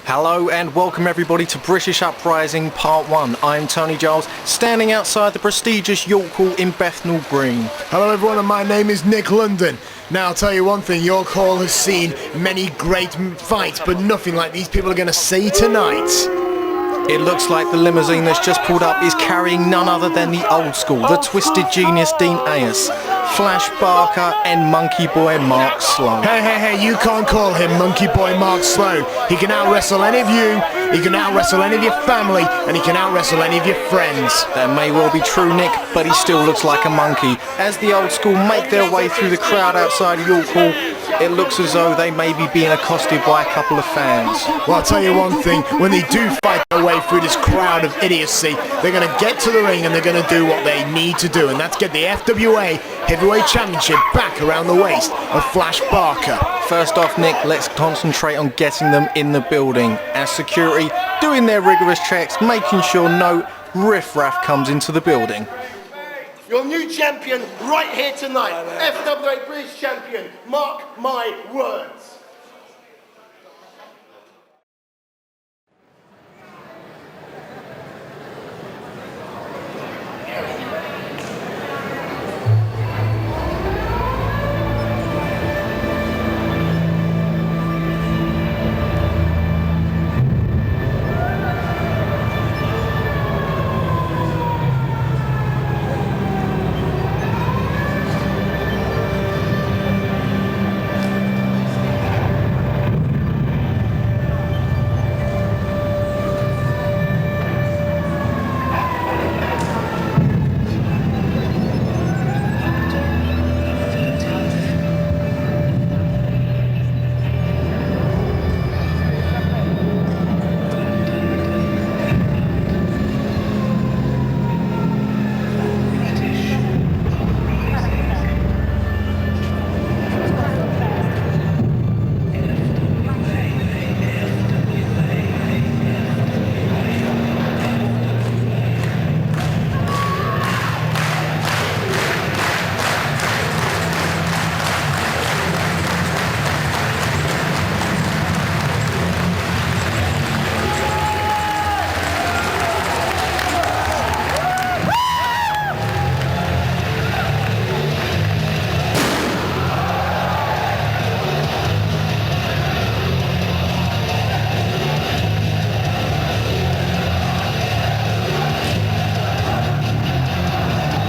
Hello and welcome everybody to British Uprising Part 1. I'm Tony Giles, standing outside the prestigious York Hall in Bethnal Green. Hello everyone, and my name is Nick London. Now I'll tell you one thing, York Hall has seen many great fights, but nothing like these people are going to see tonight. It looks like the limousine that's just pulled up is carrying none other than the old school, the twisted genius Dean Ayers, Flash Barker and Monkey Boy Mark Sloan. Hey, you can't call him Monkey Boy Mark Sloan. He can out-wrestle any of you, he can out-wrestle any of your family, and he can out-wrestle any of your friends. That may well be true, Nick, but he still looks like a monkey. As the old school make their way through the crowd outside York Hall, it looks as though they may be being accosted by a couple of fans. Well, I'll tell you one thing, when they do fight their way through this crowd of idiocy, they're going to get to the ring and they're going to do what they need to do, and that's get the FWA Heavyweight Championship back around the waist of Flash Barker. First off, Nick, let's concentrate on getting them in the building. As security, doing their rigorous checks, making sure no riff-raff comes into the building. Your new champion right here tonight, FWA British Champion, mark my words.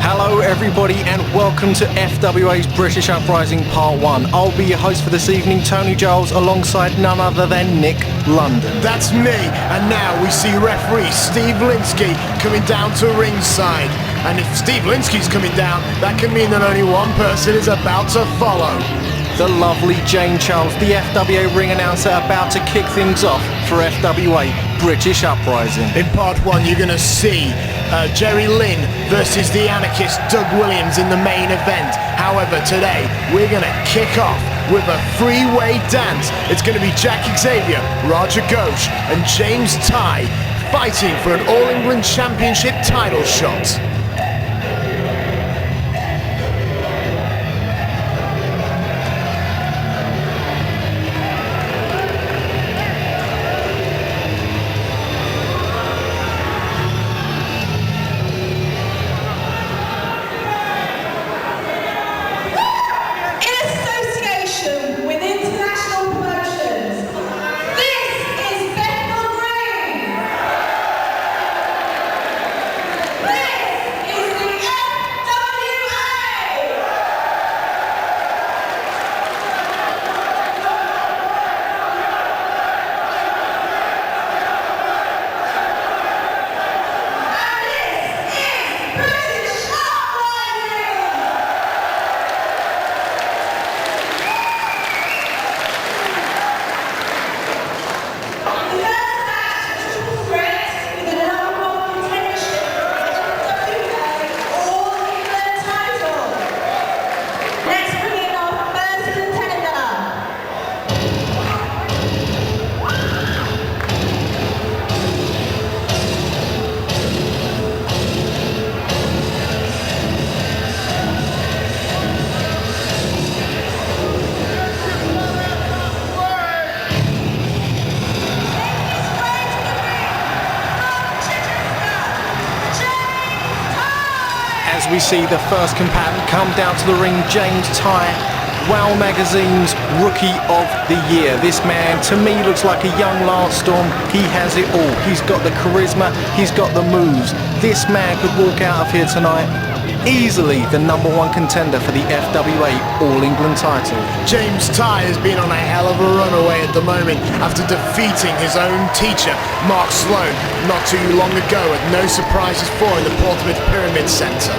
Hello everybody and welcome to FWA's British Uprising Part 1. I'll be your host for this evening, Tony Giles, alongside none other than Nick London. That's me, and now we see referee Steve Linsky coming down to ringside. And if Steve Linsky's coming down, that can mean that only one person is about to follow. The lovely Jane Charles, the FWA ring announcer, about to kick things off for FWA British Uprising. In Part 1 you're going to see Jerry Lynn versus the anarchist Doug Williams in the main event. However, today we're going to kick off with a three-way dance. It's going to be Jack Xavier, Roger Ghosh and James Tighe fighting for an All England Championship title shot. This we see the first combatant come down to the ring, James Tighe, WOW Magazine's Rookie of the Year. This man, to me, looks like a young Lance Storm. He has it all. He's got the charisma, he's got the moves. This man could walk out of here tonight easily the #1 contender for the FWA All England title. James Tighe has been on a hell of a runaway at the moment after defeating his own teacher, Mark Sloan, not too long ago at No Surprises 4 in the Portsmouth Pyramid Centre.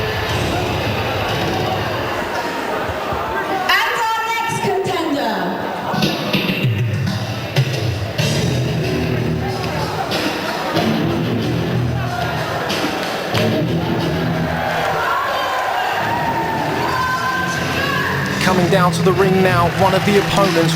Coming down to the ring now, one of the opponents,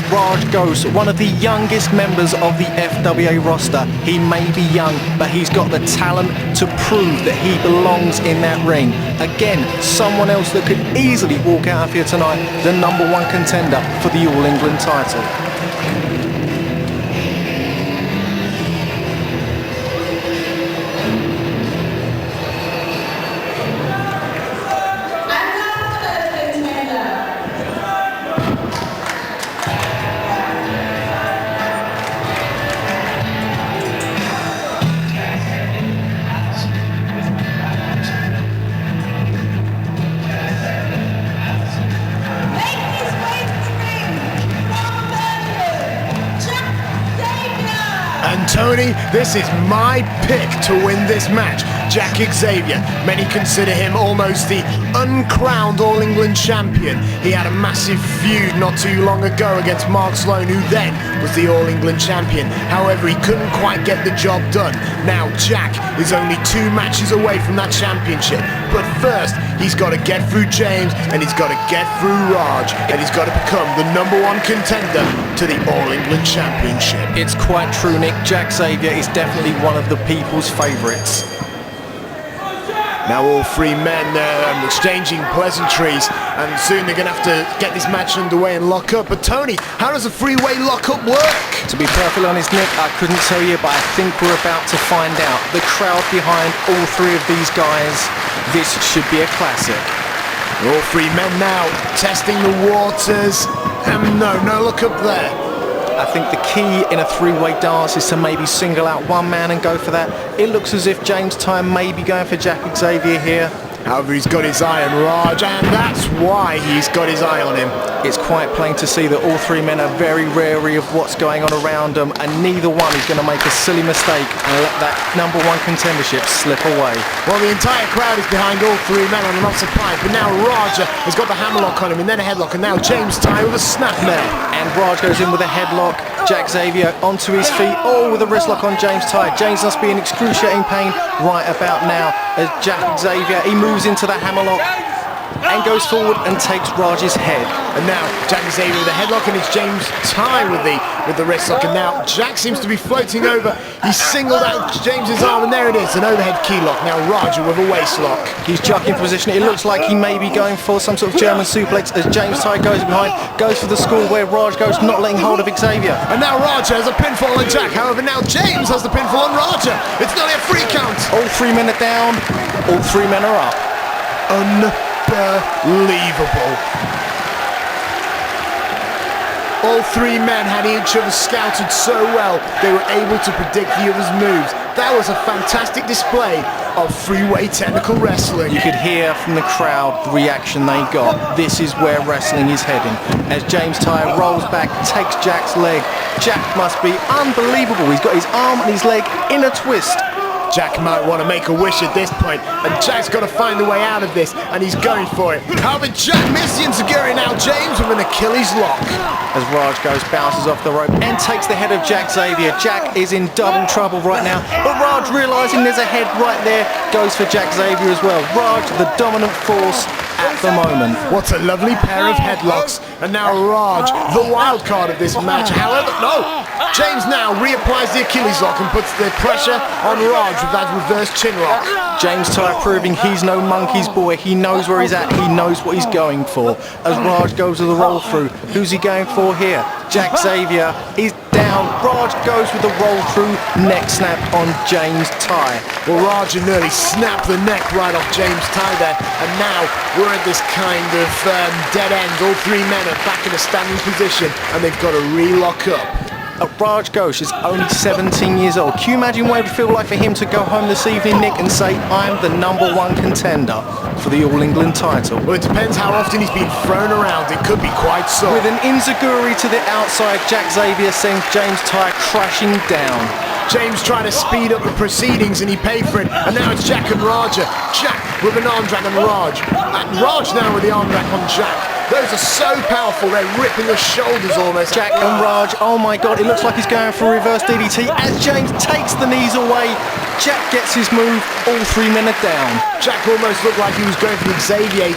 Ghosh, one of the youngest members of the FWA roster. He may be young, but he's got the talent to prove that he belongs in that ring. Again, someone else that could easily walk out of here tonight, the #1 contender for the All England title. Tony, this is my pick to win this match. Jack Xavier. Many consider him almost the uncrowned All England champion. He had a massive feud not too long ago against Mark Sloan, who then was the All England champion. However, he couldn't quite get the job done. Now Jack is only 2 matches away from that championship. But first, he's got to get through James, and he's got to get through Raj, and he's got to become the #1 contender to the All England Championship. It's quite true, Nick. Jack Xavier is definitely one of the people's favourites. Now all 3 men exchanging pleasantries, and soon they're going to have to get this match underway and lock up. But Tony, how does a 3-way lock-up work? To be perfectly honest, Nick, I couldn't tell you, but I think we're about to find out. The crowd behind all 3 of these guys, this should be a classic. All 3 men now testing the waters. No look up there. I think the key in a 3-way dance is to maybe single out one man and go for that. It looks as if James Tighe may be going for Jack Xavier here. However, he's got his eye on Raj, and that's why he's got his eye on him. It's quite plain to see that all 3 men are very wary of what's going on around them, and neither one is going to make a silly mistake and let that #1 contendership slip away. Well, the entire crowd is behind all 3 men, and I'm not surprised. But now Raj has got the hammerlock on him, and then a headlock, and now James Tighe with a snapmare. And Raj goes in with a headlock. Jack Xavier onto his feet. Oh, with a wristlock on James Tighe. James must be in excruciating pain right about now as Jack Xavier, he moves into the hammerlock and goes forward and takes Raj's head. And now Jack Xavier with the headlock, and it's James Tighe with the wristlock. And now Jack seems to be floating over. He singled out James's arm, and there it is, an overhead key lock. Now Raj with a waistlock. He's jucking position. It looks like he may be going for some sort of German suplex as James Tighe goes behind, goes for the school where Raj goes, not letting hold of Xavier. And now Raj has a pinfall on Jack. However, now James has the pinfall on Raj. It's nearly a 3 count. All 3 men are down. All 3 men are up. Unbelievable. All 3 men had each other scouted so well, they were able to predict the other's moves. That was a fantastic display of 3-way technical wrestling. You could hear from the crowd the reaction they got. This is where wrestling is heading. As James Tighe rolls back, takes Jack's leg. Jack must be unbelievable. He's got his arm and his leg in a twist. Jack might want to make a wish at this point, and Jack's got to find a way out of this, and he's going for it. However, Jack missed the enziguri. Now James with an Achilles lock. As Raj goes, bounces off the rope and takes the head of Jack Xavier. Jack is in double trouble right now, but Raj, realising there's a head right there, goes for Jack Xavier as well. Raj, the dominant force at the moment. What a lovely pair of headlocks. And now Raj, the wild card of this match. However, no! James now reapplies the Achilles lock and puts the pressure on Raj with that reverse chin lock. James Tighe proving he's no monkey's boy. He knows where he's at. He knows what he's going for. As Raj goes to the roll through, who's he going for here? Xavier is down. Raj goes with the roll through neck snap on James Tighe. Well, Raj nearly snapped the neck right off James Tighe there. And now we're at this kind of dead end. All three men are back in a standing position and they've got to re-lock up. Raj Ghosh is only 17 years old. Can you imagine what it would feel like for him to go home this evening, Nick, and say, I'm the #1 contender for the All England title? Well, it depends how often he's been thrown around. It could be quite so. With an Inzaguri to the outside, Xavier sends James Tighe crashing down. James trying to speed up the proceedings and he paid for it. And now it's Jack and Raja. Jack with an arm drag on Raj. And Raj now with the arm drag on Jack. Those are so powerful, they're ripping the shoulders almost. Jack and Raj, oh my God, it looks like he's going for a reverse DDT. As James takes the knees away, Jack gets his move, all three men are down. Jack almost looked like he was going for the Xavier.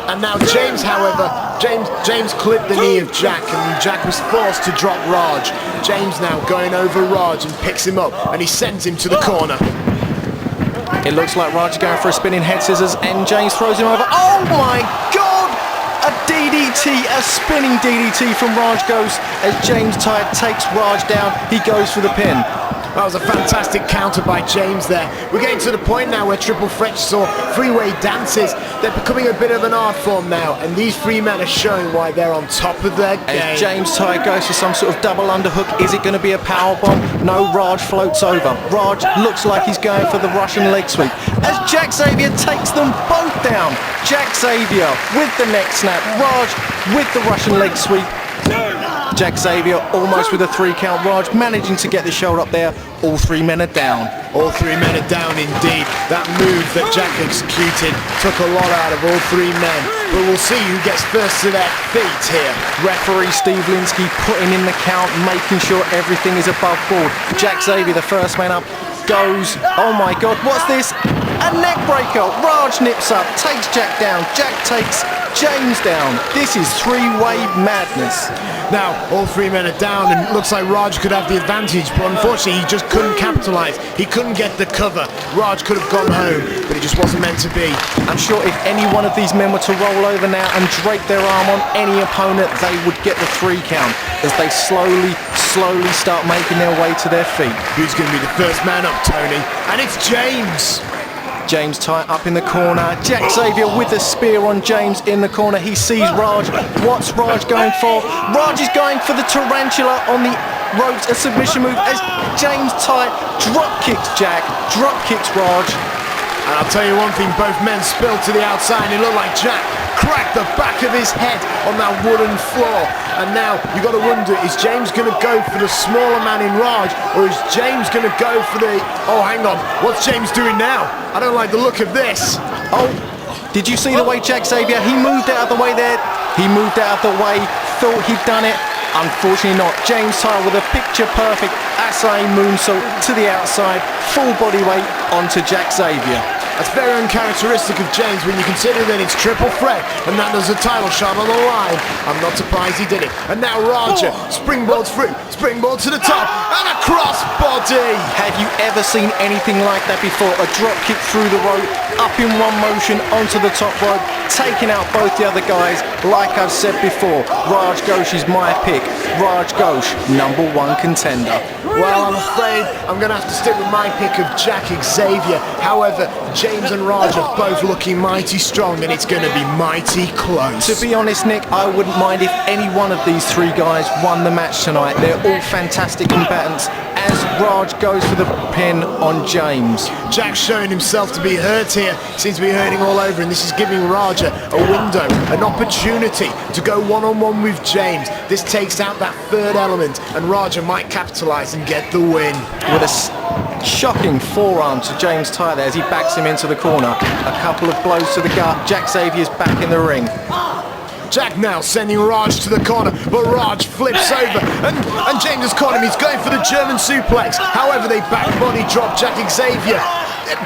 And now James, however, James clipped the knee of Jack and Jack was forced to drop Raj. James now going over Raj and picks him up and he sends him to the corner. It looks like Raj is going for a spinning head scissors and James throws him over. Oh my God! A DDT, a spinning DDT from Raj Ghosh as James Tighe takes Raj down. He goes for the pin. That was a fantastic counter by James there. We're getting to the point now where triple threats or three-way dances, they're becoming a bit of an art form now, and these three men are showing why they're on top of their game. As James Tighe goes for some sort of double underhook, is it going to be a power bomb? No, Raj floats over. Raj looks like he's going for the Russian leg sweep. As Xavier takes them both down. Xavier with the neck snap, Raj with the Russian leg sweep. Xavier almost with a 3 count. Raj managing to get the shoulder up there. All three men are down. All three men are down indeed. That move that Jack executed took a lot out of all three men. But we'll see who gets first to their feet here. Referee Steve Linsky putting in the count, making sure everything is above board. Xavier, the first man up, goes. Oh my God, what's this? A neck breaker. Raj nips up, takes Jack down. Jack takes James down. This is three-way madness. Now, all three men are down and it looks like Raj could have the advantage, but unfortunately he just couldn't capitalise. He couldn't get the cover. Raj could have gone home, but it just wasn't meant to be. I'm sure if any one of these men were to roll over now and drape their arm on any opponent, they would get the 3 count as they slowly start making their way to their feet. Who's going to be the first man up, Tony? And it's James! James Tighe up in the corner. Xavier with a spear on James in the corner. He sees Raj. What's Raj going for? Raj is going for the tarantula on the ropes, a submission move as James Tighe drop kicks Jack, drop kicks Raj. And I'll tell you one thing, both men spilled to the outside and it looked like Jack cracked the back of his head on that wooden floor. And now you got to wonder, is James going to go for the smaller man in Raj, or is James going to go for the... Oh, hang on, what's James doing now? I don't like the look of this. Oh, did you see the way Xavier, he moved out of the way there. He moved out of the way, thought he'd done it. Unfortunately not. James Tighe with a picture-perfect Ashe moonsault to the outside, full body weight onto Xavier. That's very uncharacteristic of James when you consider that it's triple threat and that there's a title shot on the line. I'm not surprised he did it. And now Raja springboards through, springboard to the top, and a cross body. Have you ever seen anything like that before? A drop kick through the rope, up in one motion onto the top rope, taking out both the other guys. Like I've said before, Raj Ghosh is my pick. Raj Ghosh, #1 contender. Well, I'm afraid I'm going to have to stick with my pick of Jack Xavier. However, James and Raj are both looking mighty strong and it's going to be mighty close. To be honest, Nick, I wouldn't mind if any one of these 3 guys won the match tonight. They're all fantastic combatants as Raj goes for the pin on James. Jack's showing himself to be hurt here. Seems to be hurting all over, and this is giving Raja a window, an opportunity to go one-on-one with James. This takes out that third element and Raja might capitalise and get the win. With a shocking forearm to James Tighe there as he backs him into the corner. A couple of blows to the gut. Xavier's back in the ring. Jack now sending Raj to the corner, but Raj flips over and James has caught him. He's going for the German suplex. However, they back body drop Jack Xavier.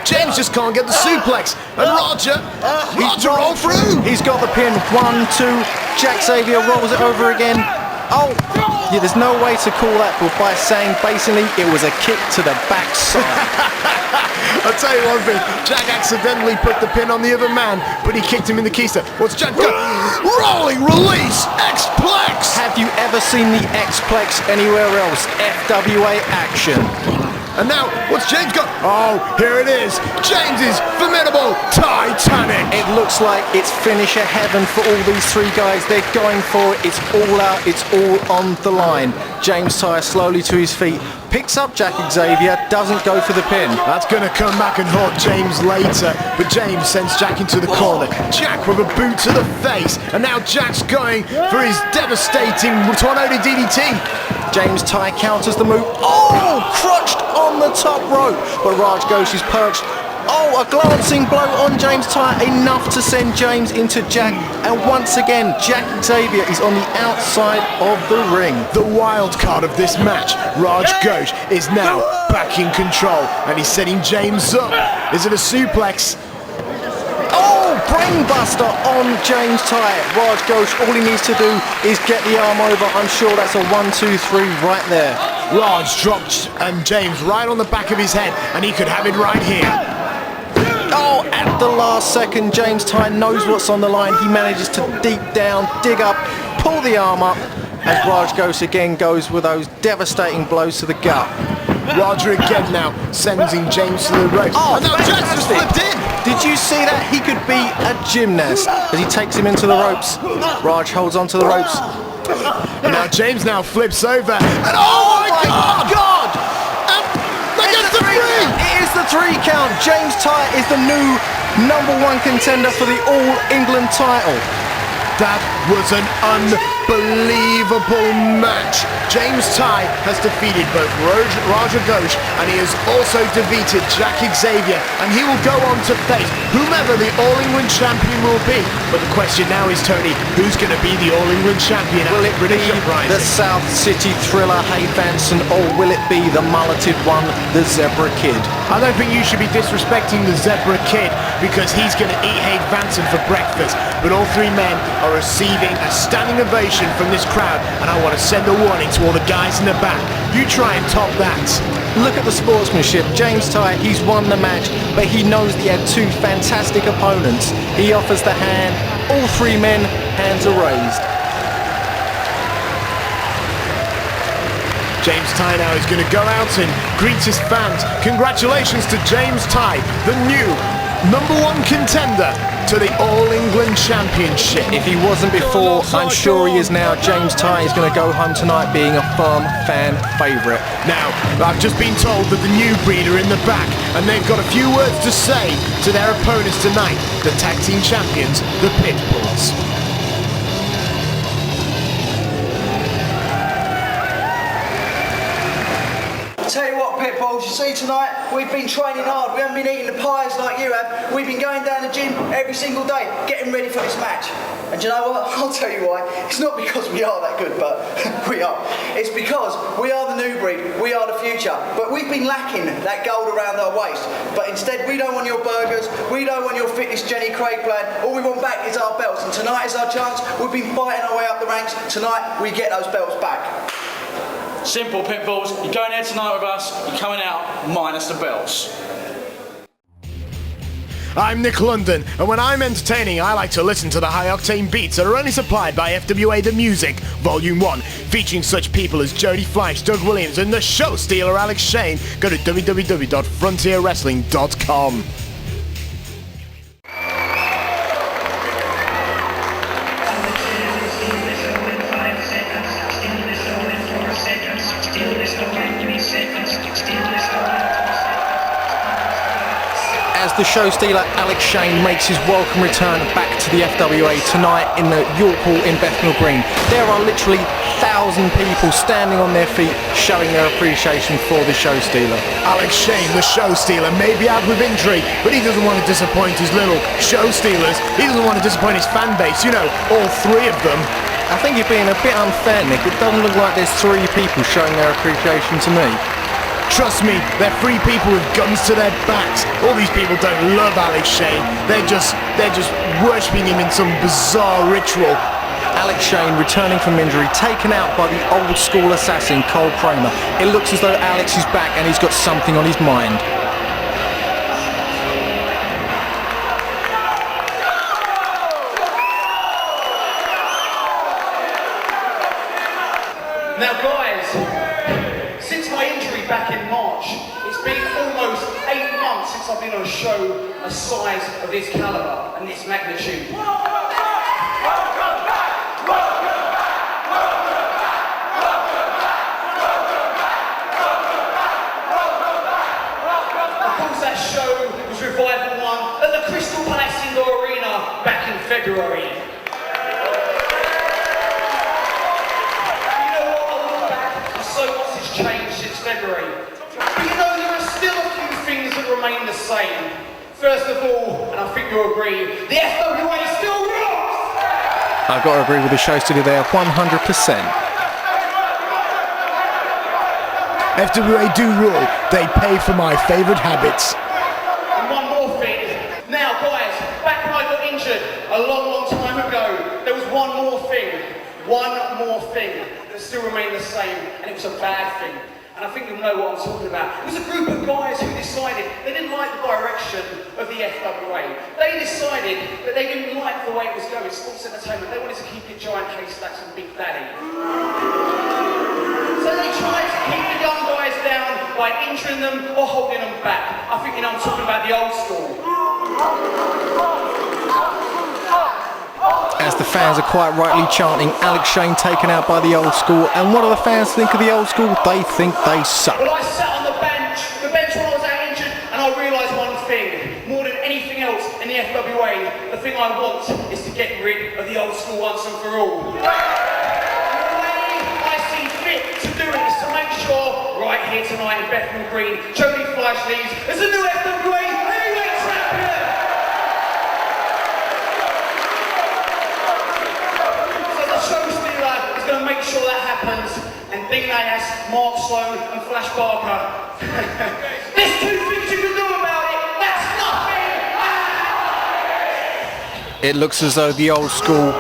James just can't get the suplex. And Roger rolled through. He's got the pin. 1, 2. Jack Xavier rolls it over again. Oh, yeah, there's no way to call that, but by saying basically it was a kick to the backside. I'll tell you one thing, Jack accidentally put the pin on the other man, but he kicked him in the keister. What's Jack got? Rolling release, X-Plex! Have you ever seen the X-Plex anywhere else? FWA action. And now, what's James got? Oh, here it is. James's formidable Titanic. It looks like it's finisher heaven for all these three guys. They're going for it. It's all out. It's all on the line. James Tighe slowly to his feet. Picks up Jack Xavier. Doesn't go for the pin. That's going to come back and haunt James later. But James sends Jack into the corner. Jack with a boot to the face. And now Jack's going for his devastating tornado DDT. James Tighe counters the move. Oh, crutched on the top rope. But Ghosh is perched. Oh, a glancing blow on James Tighe, enough to send James into Jack. And once again, Jack Xavier is on the outside of the ring. The wild card of this match, Ghosh, is now back in control. And he's setting James up. Is it a suplex? Brainbuster on James Tighe. Ghosh, all he needs to do is get the arm over. I'm sure that's a 1, 2, 3 right there. Raj dropped James right on the back of his head, and he could have it right here. Oh, at the last second, James Tighe knows what's on the line. He manages to deep down, dig up, pull the arm up, as Ghosh again goes with those devastating blows to the gut. Roger again now, sending James to the ropes. Oh, and now James just flipped in! Did you see that? He could be a gymnast as he takes him into the ropes. Raj holds on to the ropes. And now James now flips over. And oh my God! They get the 3! It is the 3 count. James Tighe is the new #1 contender for the All England title. That was an unbelievable match. James Tighe has defeated both Ghosh, and he has also defeated Jack Xavier, and he will go on to face whomever the All England champion will be. But the question now is, Tony, who's going to be the All England champion? Will it be the South City thriller Hade Vansen, or will it be the mulleted one, the Zebra Kid? I don't think you should be disrespecting the Zebra Kid, because he's going to eat Hade Vansen for breakfast. But all three men are receiving a standing ovation from this crowd, and I want to send a warning to all the guys in the back. You try and top that. Look at the sportsmanship. James Tighe, he's won the match, but he knows that he had 2 fantastic opponents. He offers the hand. All 3 men, hands are raised. James Tighe now is going to go out and greet his fans. Congratulations to James Tighe, the new #1 contender to the All England Championship. If he wasn't before, I'm sure he is now. James Tighe is going to go home tonight being a firm fan favourite. Now, I've just been told that the new breed are in the back, and they've got a few words to say to their opponents tonight, the tag team champions, the Pitbulls. Tell you what, Pitbulls, you see tonight, we've been training hard. We haven't been eating the pies like you have. We've been going down the gym every single day, getting ready for this match. And do you know what? I'll tell you why. It's not because we are that good, but we are. It's because we are the new breed. We are the future. But we've been lacking that gold around our waist. But instead, we don't want your burgers. We don't want your fitness Jenny Craig plan. All we want back is our belts. And tonight is our chance. We've been fighting our way up the ranks. Tonight, we get those belts back. Simple, Pitbulls. You're going there tonight with us, you're coming out minus the belts. I'm Nick London, and when I'm entertaining, I like to listen to the high-octane beats that are only supplied by FWA The Music, Volume 1, featuring such people as Jody Fleisch, Doug Williams, and the show stealer Alex Shane. Go to www.frontierwrestling.com. As the show stealer Alex Shane makes his welcome return back to the FWA tonight in the York Hall in Bethnal Green, there are literally 1,000 people standing on their feet showing their appreciation for the show stealer. Alex Shane, the show stealer, may be out with injury, but he doesn't want to disappoint his little show stealers. He doesn't want to disappoint his fan base, you know, all 3 of them. I think you're being a bit unfair, Nick. It doesn't look like there's 3 people showing their appreciation to me. Trust me, they're free people with guns to their backs. All these people don't love Alex Shane. They're just worshipping him in some bizarre ritual. Alex Shane returning from injury, taken out by the old school assassin Cole Kramer. It looks as though Alex is back and he's got something on his mind. Now guys, since my injury back in March, it's been almost 8 months since I've been on a show a size of this caliber and this magnitude. That show was Revival 1 at the Crystal Palace Indoor Arena back in February. You know what, I look back and so much has changed since February. But you know, there are still a few things that remain the same. First of all, and I think you'll agree, the FWA still rocks! I've got to agree with the show studio there, 100%. FWA do rule. They pay for my favourite habits. And one more thing. Now guys, back when I got injured a long time ago, there was one more thing that still remained the same, and it was a bad thing. And I think you'll know what I'm talking about. It was a group of guys who decided they didn't like the direction of the FWA. They decided that they didn't like the way it was going, sports entertainment. They wanted to keep it giant haystacks and Big Daddy. So they tried to keep the young guys down by injuring them or holding them back. I think you know I'm talking about the old school. As the fans are quite rightly chanting, Alex Shane taken out by the old school. And what do the fans think of the old school? They think they suck. Well, I sat on the bench when I was out injured, and I realised one thing. More than anything else in the FWA, the thing I want is to get rid of the old school once and for all. Right here tonight in Bethnal Green, Jody Fleisch leads as the new FWA Heavyweight Champion! So the show stealer is going to make sure that happens, and Dean Ayers, Mark Sloan and Flash Barker. There's 2 things you can do about it, that's nothing! It looks as though the old school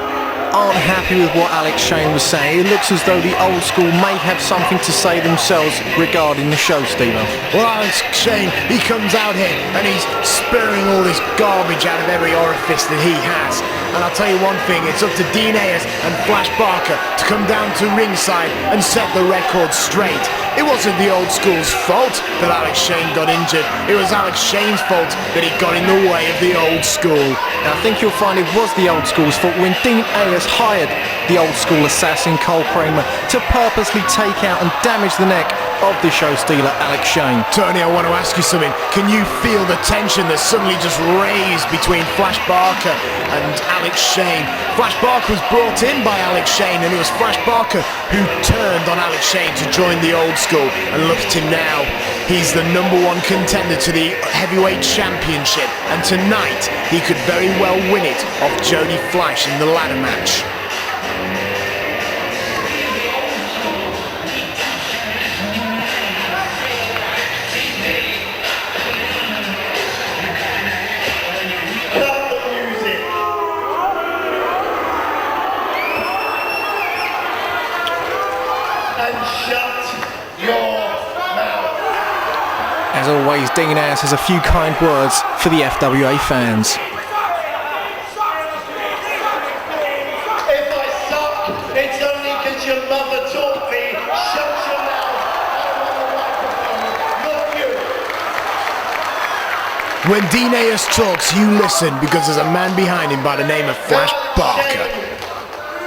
aren't happy with what Alex Shane was saying. It looks as though the old school may have something to say themselves regarding the show stealer. Well, Alex Shane, he comes out here and he's spurring all this garbage out of every orifice that he has. And I'll tell you one thing, it's up to Dean Ayers and Flash Barker to come down to ringside and set the record straight. It wasn't the old school's fault that Alex Shane got injured. It was Alex Shane's fault that he got in the way of the old school. And I think you'll find it was the old school's fault when Dean Ayers hired the old school assassin Cole Kramer to purposely take out and damage the neck of the show stealer Alex Shane. Tony, I want to ask you something. Can you feel the tension that suddenly just raised between Flash Barker and Alex Shane? Flash Barker was brought in by Alex Shane, and it was Flash Barker who turned on Alex Shane to join the old school. And look at him now. He's the #1 contender to the Heavyweight Championship, and tonight he could very well win it off Jody Fleisch in the ladder match. As always, Dean Ayers has a few kind words for the FWA fans. If I suck, it's only because your mother taught me. Shut your mouth. I'm on the microphone, not you. When Dean Ayers talks, you listen, because there's a man behind him by the name of Flash Barker.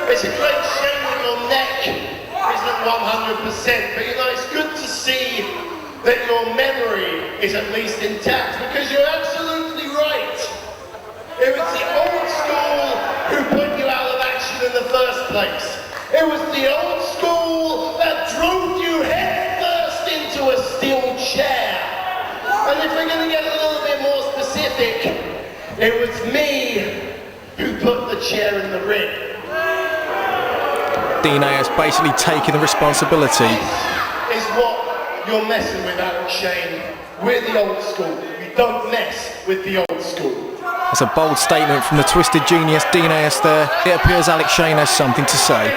It's a great shame that your neck isn't 100%, but you know, it's good to see that your memory is at least intact, because you're absolutely right. It was the old school who put you out of action in the first place. It was the old school that drove you headfirst into a steel chair. And if we're going to get a little bit more specific, it was me who put the chair in the ring. Dean Ayers basically taking the responsibility. This is what you're messing with Alex Shane. We're the old school. You don't mess with the old school. That's a bold statement from the twisted genius Dean Ayers there. It appears Alex Shane has something to say.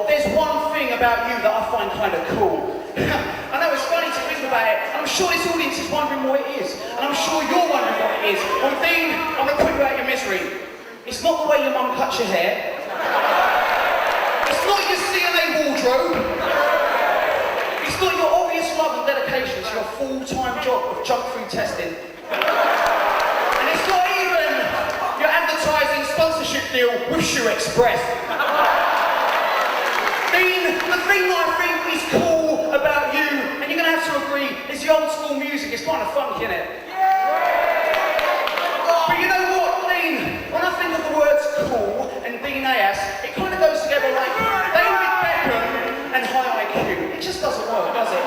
There's one thing about you that I find kind of cool. I know it's funny to think about it. I'm sure this audience is wondering what it is. And I'm sure you're wondering what it is. Well, Dean, I'm going to put you out of your misery. It's not the way your mum cuts your hair. It's not your CNA wardrobe. It's not your obvious love and dedication to your full-time job of junk food testing. And it's not even your advertising sponsorship deal with Shoe Express. Dean, the thing that I think is cool about you, and you're going to have to agree, is the old school music. It's kind of funky, isn't it? But you know what, Dean? When I think of the words cool and Dean Ayers, it kind of goes together like David Beckham and high IQ. It just doesn't work, does it?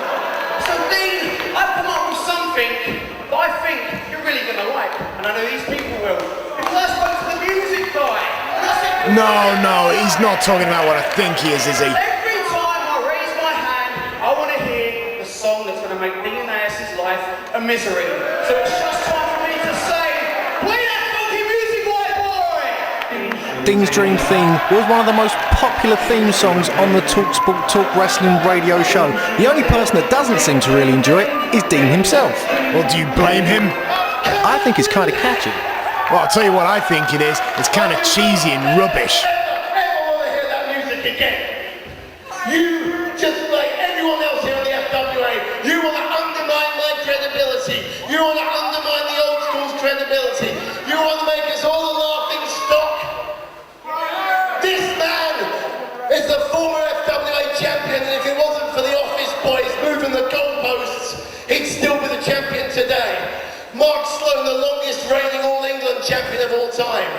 So Dean, I've come up with something that I think you're really going to like, and I know these people will. Because I spoke to the music guy. No, he's not talking about what I think he is he? Every time I raise my hand, I want to hear the song that's going to make Dean Ayers' life a misery. So it's just time for me to say, play that funky music, white boy! Dean's Dream Theme was one of the most popular theme songs on the TalkSport Talk Wrestling radio show. The only person that doesn't seem to really enjoy it is Dean himself. Well, do you blame him? I think it's kind of catchy. Well, I'll tell you what I think it is. It's kind of cheesy and rubbish. I want to hear that music again. You, just like everyone else here in the FWA, you want to undermine my credibility. You want to undermine the old school's credibility. You want to make us all a laughing stock. This man is the former FWA champion, and if it wasn't for the office boys moving the goalposts, he'd still be the champion today. Mark Sloan, the longest reigning All England champion of all time.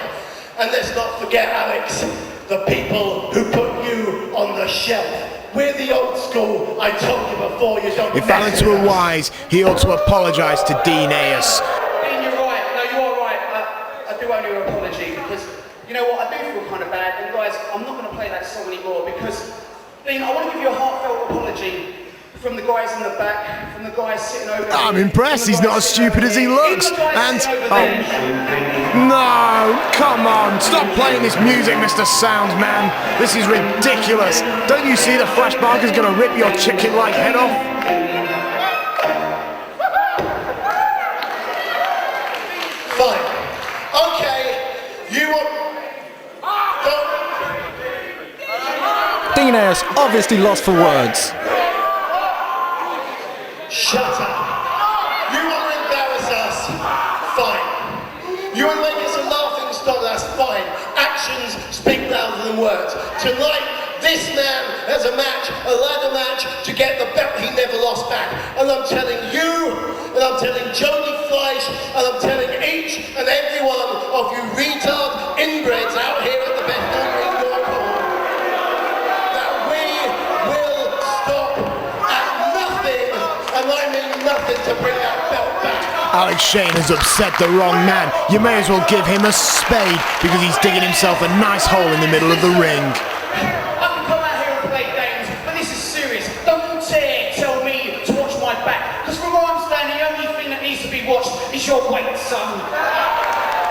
And let's not forget, Alex, the people who put you on the shelf. We're the old school. I told you before, you don't. If Alex were wise, he ought to apologise to Dean Ayers. Dean, you're right. No, you are right. I do owe you an apology because, you know what, I do feel kind of bad. And guys, I'm not going to play that song anymore because, Dean, I want to give you a heartfelt apology. From the guys in the back, from the guys sitting over there. I'm impressed, he's not as stupid as he looks. And, no, come on, stop playing this music, Mr. Soundsman. This is ridiculous. Don't you see the flash marker's gonna rip your chicken-like head off? Fine. Okay, you want... Dean Ayers obviously lost for words. Shut up. You want to embarrass us? Fine. You want to make us a laughing stock? That's fine. Actions speak louder than words. Tonight, this man has a match, a ladder match, to get the belt he never lost back. And I'm telling you, and I'm telling Jody Fleisch, and I'm telling each and every one of you retard inbreds out here at the best number in your corner, that we will stop at nothing. And I mean nothing to bring that belt back. Alex Shane has upset the wrong man. You may as well give him a spade because he's digging himself a nice hole in the middle of the ring. I can come out here and play games, but this is serious. Don't you dare tell me to watch my back, because from where I'm standing, the only thing that needs to be watched is your weight, son.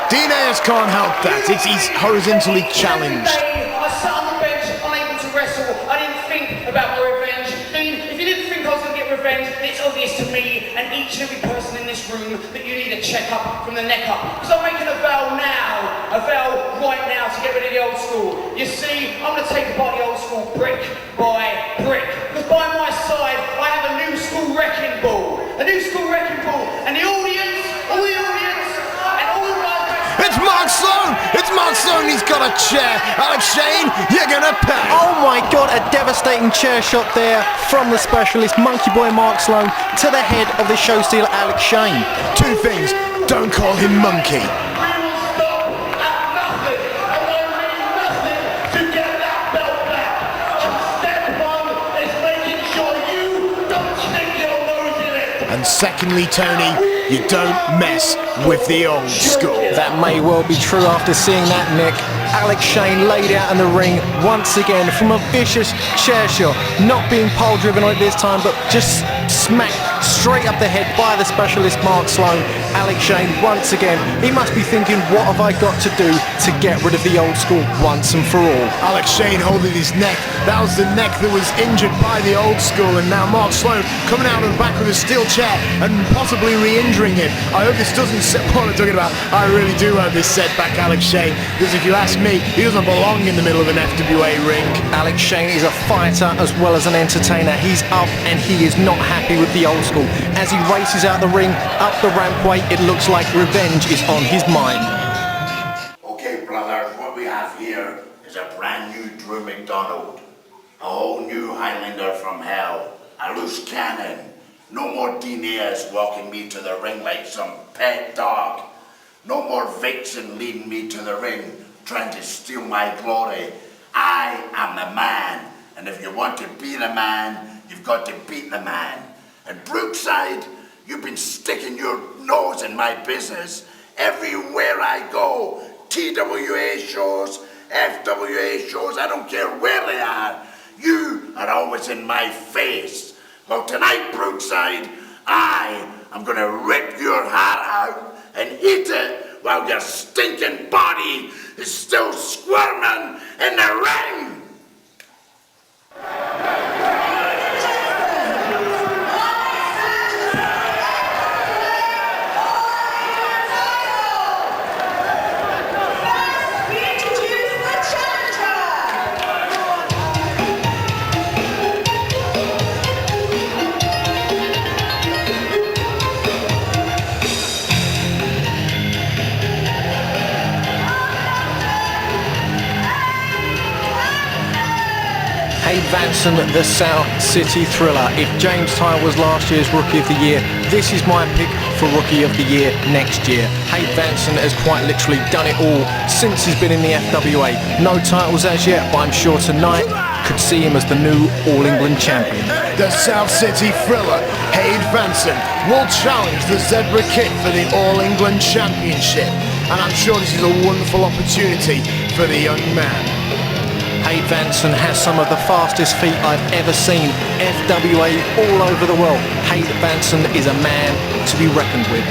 Dean Ayers can't help that. He's horizontally challenged. I sat on the bench, unable to wrestle. I didn't think about my revenge. Dean, if you didn't think I was going to get revenge, then it's obvious to me and each and every person in this room that you need a check-up from the neck up. Because I'm making a vow right now to get rid of the old school. You see, I'm going to take apart the old school brick by brick. Because by my side, I have a new school wrecking ball. A new school wrecking ball. And the audience, and all the It's Mark Sloan! It's Mark Sloan, he's got a chair! Alex Shane, you're gonna pay! Oh my god, a devastating chair shot there from the specialist Monkey Boy Mark Sloan to the head of the show stealer Alex Shane. Two things, don't call him Monkey. We will stop And secondly, Tony, you don't mess with the old school. That may well be true after seeing that, Nick. Alex Shane laid out in the ring once again from a vicious chair shot, not being pole driven on it this time, but just smacked straight up the head by the specialist Mark Sloan. Alex Shane once again, he must be thinking, what have I got to do to get rid of the old school once and for all? Alex Shane holding his neck. That was the neck that was injured by the old school, and now Mark Sloan coming out of the back with a steel chair and possibly re-injuring him. I hope this doesn't set what I'm talking about. I really do hope this set back Alex Shane, because if you ask me, he doesn't belong in the middle of an FWA ring. Alex Shane is a fighter as well as an entertainer. He's up and he is not happy with the old school. As he races out the ring, up the rampway, it looks like revenge is on his mind. Okay, brothers, what we have here is a brand new Drew McDonald. A whole new Highlander from hell. A loose cannon. No more Dineas walking me to the ring like some pet dog. No more Vixen leading me to the ring, trying to steal my glory. I am the man, and if you want to be the man, you've got to beat the man. And Brookside, you've been sticking your nose in my business everywhere I go. TWA shows, FWA shows, I don't care where they are. You are always in my face. Well, tonight, Brookside, I am going to rip your heart out and eat it while your stinking body is still squirming in the ring. Hade Vansen, the South City Thriller. If James Tighe was last year's Rookie of the Year, this is my pick for Rookie of the Year next year. Hade Vansen has quite literally done it all since he's been in the FWA. No titles as yet, but I'm sure tonight could see him as the new All England Champion. The South City Thriller, Hade Vansen, will challenge the Zebra Kid for the All England Championship. And I'm sure this is a wonderful opportunity for the young man. Hade Vansen has some of the fastest feet I've ever seen. FWA all over the world. Hade Vansen is a man to be reckoned with.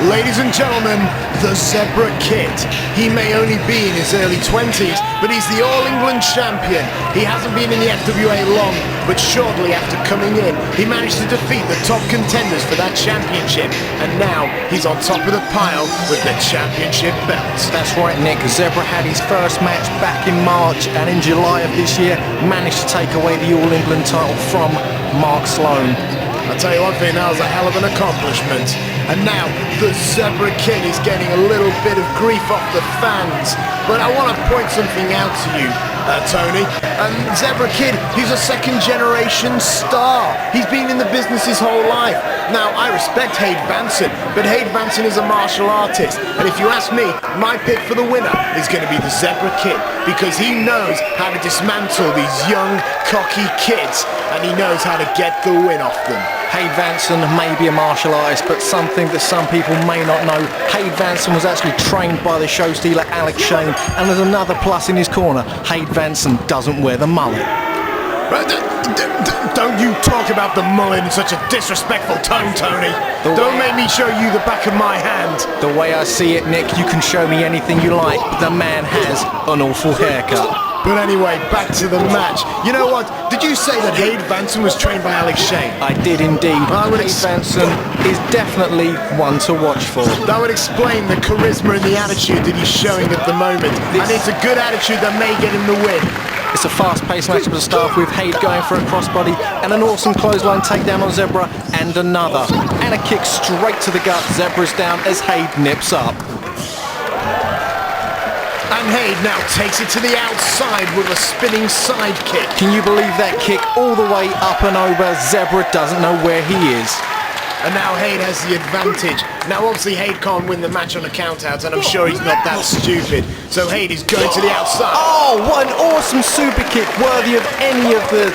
Ladies and gentlemen, the Zebra Kid. He may only be in his early 20s, but he's the All England Champion. He hasn't been in the FWA long, but shortly after coming in, he managed to defeat the top contenders for that championship, and now he's on top of the pile with the championship belt. That's right, Nick. Zebra had his first match back in March, and in July of this year, managed to take away the All England title from Mark Sloan. I'll tell you one thing, that was a hell of an accomplishment. And now, the Zebra Kid is getting a little bit of grief off the fans. But I want to point something out to you, Tony. Zebra Kid, he's a second-generation star. He's been in the business his whole life. Now, I respect Hade Vansen, but Hade Vansen is a martial artist. And if you ask me, my pick for the winner is going to be the Zebra Kid, because he knows how to dismantle these young, cocky kids, and he knows how to get the win off them. Hade Vansen may be a martial artist, but something that some people may not know, Hade Vansen was actually trained by the show stealer Alex Shane, and there's another plus in his corner, Hade Vansen doesn't wear the mullet. Don't you talk about the mullet in such a disrespectful tone, Tony. Don't make me show you the back of my hand. The way I see it, Nick, you can show me anything you like, but the man has an awful haircut. But anyway, back to the match. You know what? Did you say that Hade Vansen was trained by Alex Shane? I did indeed. Hade Vansen is definitely one to watch for. That would explain the charisma and the attitude that he's showing at the moment. And it's a good attitude that may get him the win. It's a fast-paced match to start with. Hade going for a crossbody and an awesome clothesline takedown on Zebra and another. And a kick straight to the gut. Zebra's down as Hade nips up. And Hade now takes it to the outside with a spinning side kick. Can you believe that kick all the way up and over? Zebra doesn't know where he is. And now Hade has the advantage. Now obviously Hade can't win the match on a count-out, and I'm sure he's not that stupid. So Hade is going to the outside. Oh, what an awesome super kick, worthy of any of the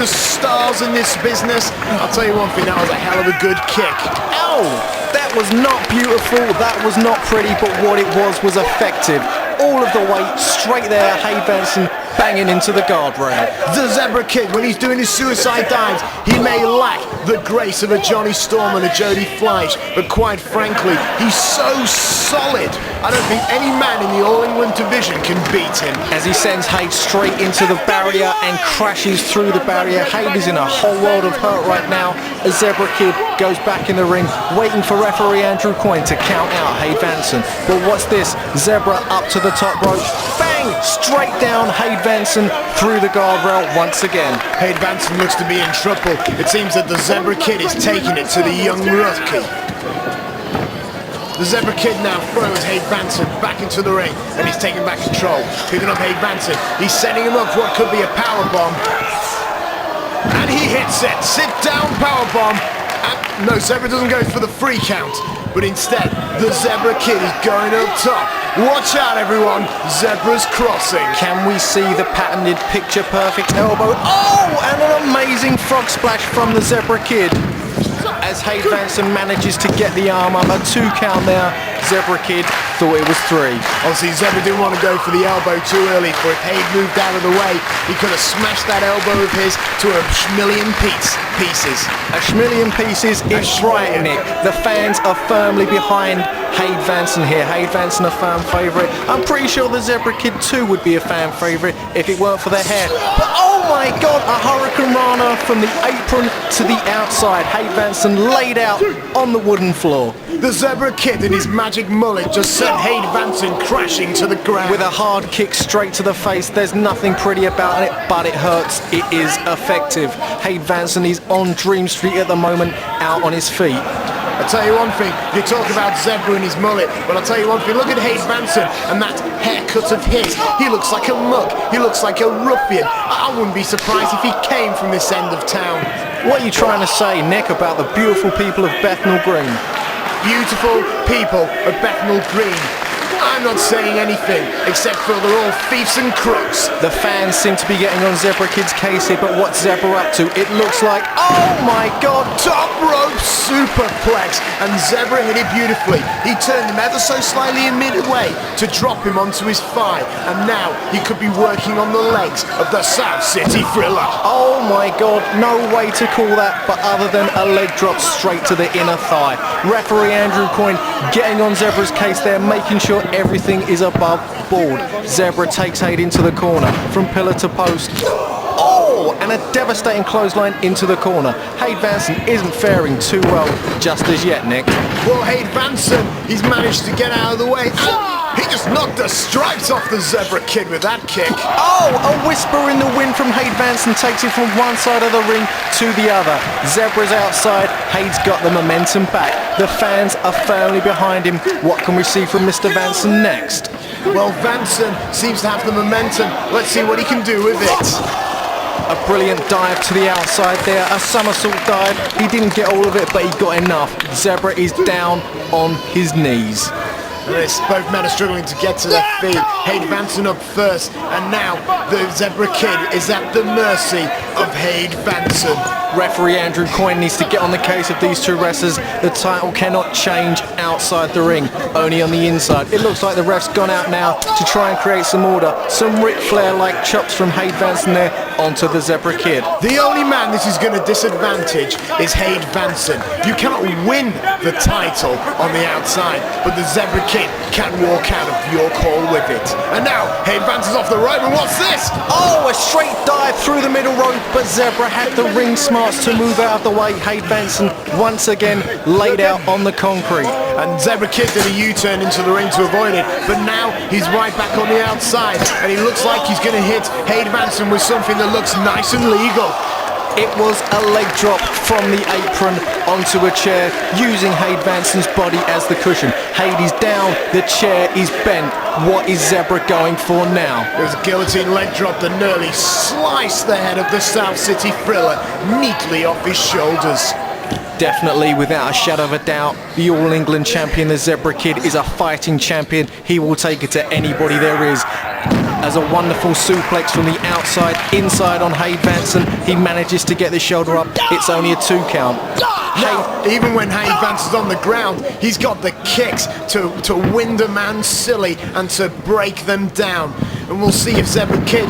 stars in this business. I'll tell you one thing, that was a hell of a good kick. Ow! That was not beautiful, that was not pretty, but what it was effective. All of the weight straight there, Hade Vansen banging into the guardrail. The Zebra Kid, when he's doing his suicide dives, he may lack the grace of a Johnny Storm and a Jody Fleisch, but quite frankly, he's so solid. I don't think any man in the All England division can beat him. As he sends Hade straight into the barrier and crashes through the barrier, Hade is in a whole world of hurt right now as Zebra Kid goes back in the ring, waiting for referee Andrew Coyne to count out Hade Vansen. But what's this? Zebra up to the top rope, bang! Straight down Hade Vansen through the guardrail once again. Hade Vansen looks to be in trouble. It seems that the Zebra Kid is taking it to the young rookie. The Zebra Kid now throws Hade Vansen back into the ring, and he's taking back control. Picking up Hade Vansen. He's setting him up for what could be a powerbomb. And he hits it. Sit down powerbomb. And no, Zebra doesn't go for the free count, but instead, the Zebra Kid is going up top. Watch out, everyone. Zebra's crossing. Can we see the patented picture-perfect elbow? Oh, and an amazing frog splash from the Zebra Kid. As Hade Vansen manages to get the arm up, a 2 count there. Zebra Kid thought it was 3. Obviously, Zebra didn't want to go for the elbow too early, for if Hade moved out of the way, he could have smashed that elbow of his to a schmillion pieces. A schmillion pieces is right, Nick. The fans are firmly behind Hade Vansen here. Hade Vansen a fan favourite. I'm pretty sure the Zebra Kid too would be a fan favourite if it weren't for their hair. But oh my God, a Hurricane Rana from the apron to the outside. Hade Vansen laid out on the wooden floor. The Zebra Kid in his magic mullet just sent Hade Vansen crashing to the ground. With a hard kick straight to the face. There's nothing pretty about it, but it hurts. It is effective. Hade Vansen is on Dream Street at the moment, out on his feet. I'll tell you one thing, you talk about Zebra and his mullet, but I'll tell you one thing, look at Hade Vansen and that haircut of his. He looks like a mug, he looks like a ruffian. I wouldn't be surprised if he came from this end of town. What are you trying to say, Nick, about the beautiful people of Bethnal Green? Beautiful people of Bethnal Green. I'm not saying anything, except for they're all thieves and crooks. The fans seem to be getting on Zebra Kid's case here, but what's Zebra up to? It looks like, oh my God, top rope superplex, and Zebra hit it beautifully. He turned him ever so slightly in midway to drop him onto his thigh, and now he could be working on the legs of the South City Thriller. Oh my God, no way to call that, but other than a leg drop straight to the inner thigh. Referee Andrew Coyne getting on Zebra's case there, making sure everything is above board. Zebra takes Hade into the corner, from pillar to post. Oh, and a devastating clothesline into the corner. Hade Vansen isn't faring too well just as yet, Nick. Well, Hade Vansen, he's managed to get out of the way. He just knocked the stripes off the Zebra Kid with that kick. Oh, a whisper in the wind from Hade Vansen takes it from one side of the ring to the other. Zebra's outside, Hade's got the momentum back. The fans are firmly behind him. What can we see from Mr. Vansen next? Well, Vansen seems to have the momentum. Let's see what he can do with it. A brilliant dive to the outside there, a somersault dive. He didn't get all of it, but he got enough. Zebra is down on his knees. Both men are struggling to get to their feet. Hade Vansen up first, and now the Zebra Kid is at the mercy of Hade Vansen. Referee Andrew Coyne needs to get on the case of these two wrestlers. The title cannot change outside the ring, only on the inside. It looks like the ref's gone out now to try and create some order. Some Ric Flair-like chops from Hade Vansen there onto the Zebra Kid. The only man this is going to disadvantage is Hade Vansen. You cannot win the title on the outside, but the Zebra Kid can walk out of York Hall with it. And now, Hade Vansen's off the rope, and what's this? Oh, a straight dive through the middle rope, but Zebra had the ring smarts to move out of the way. Hade Vansen once again laid out on the concrete. And Zebra Kid did a U-turn into the ring to avoid it, but now he's right back on the outside, and he looks like he's going to hit Hade Vansen with something that looks nice and legal. It was a leg drop from the apron onto a chair, using Hade Vansen's body as the cushion. Hade is down, the chair is bent. What is Zebra going for now? It was a guillotine leg drop that nearly sliced the head of the South City Thriller neatly off his shoulders. Definitely, without a shadow of a doubt, the All England champion, the Zebra Kid, is a fighting champion. He will take it to anybody there is. As a wonderful suplex from the outside, inside on Hade Vansen, he manages to get the shoulder up. It's only a 2 count. Now, even when Hade Vansen's on the ground, he's got the kicks to wind a man silly and to break them down. And we'll see if Zebra Kid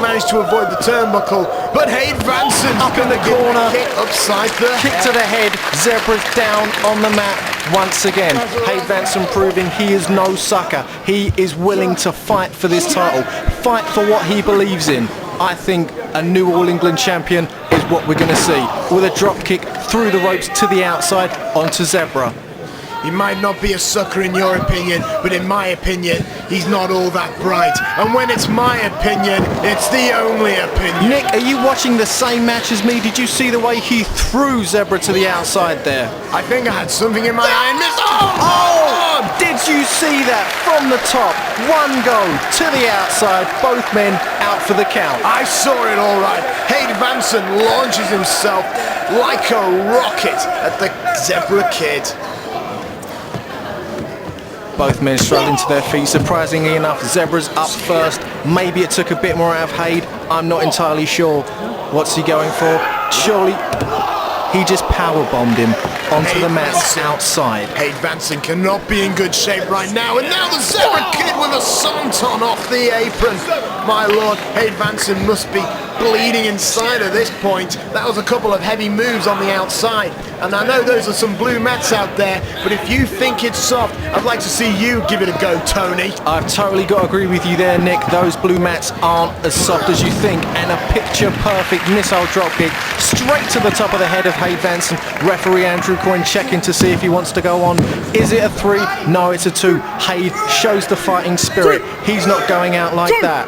managed to avoid the turnbuckle, but Hade Vansen's up in the give him corner, a kick upside the kick head. to the head. Zebra's down on the mat once again. Hade Vansen proving he is no sucker. He is willing to fight for this title, fight for what he believes in. I think a new All England champion is what we're going to see, with a drop kick through the ropes to the outside onto Zebra. He might not be a sucker in your opinion, but in my opinion, he's not all that bright. And when it's my opinion, it's the only opinion. Nick, are you watching the same match as me? Did you see the way he threw Zebra to the outside there? I think I had something in my eye and missed. Oh! Did you see that from the top? One go to the outside, both men out for the count. I saw it all right. Hade Vansen launches himself like a rocket at the Zebra Kid. Both men struggling to their feet. Surprisingly enough, Zebra's up first. Maybe it took a bit more out of Hade. I'm not entirely sure. What's he going for? Surely he just powerbombed him onto the mats outside. Hade Vansen cannot be in good shape right now, and now the Zebra Kid with a senton off the apron. My lord, Hade Vansen must be bleeding inside at this point. That was a couple of heavy moves on the outside, and I know those are some blue mats out there, but if you think it's soft, I'd like to see you give it a go, Tony. I've totally got to agree with you there, Nick. Those blue mats aren't as soft as you think, and a picture-perfect missile dropkick straight to the top of the head of Hade Vansen. Referee Andrew Coyne checking to see if he wants to go on. Is it a 3? No, it's a 2. Hade shows the fighting spirit. He's not going out like that.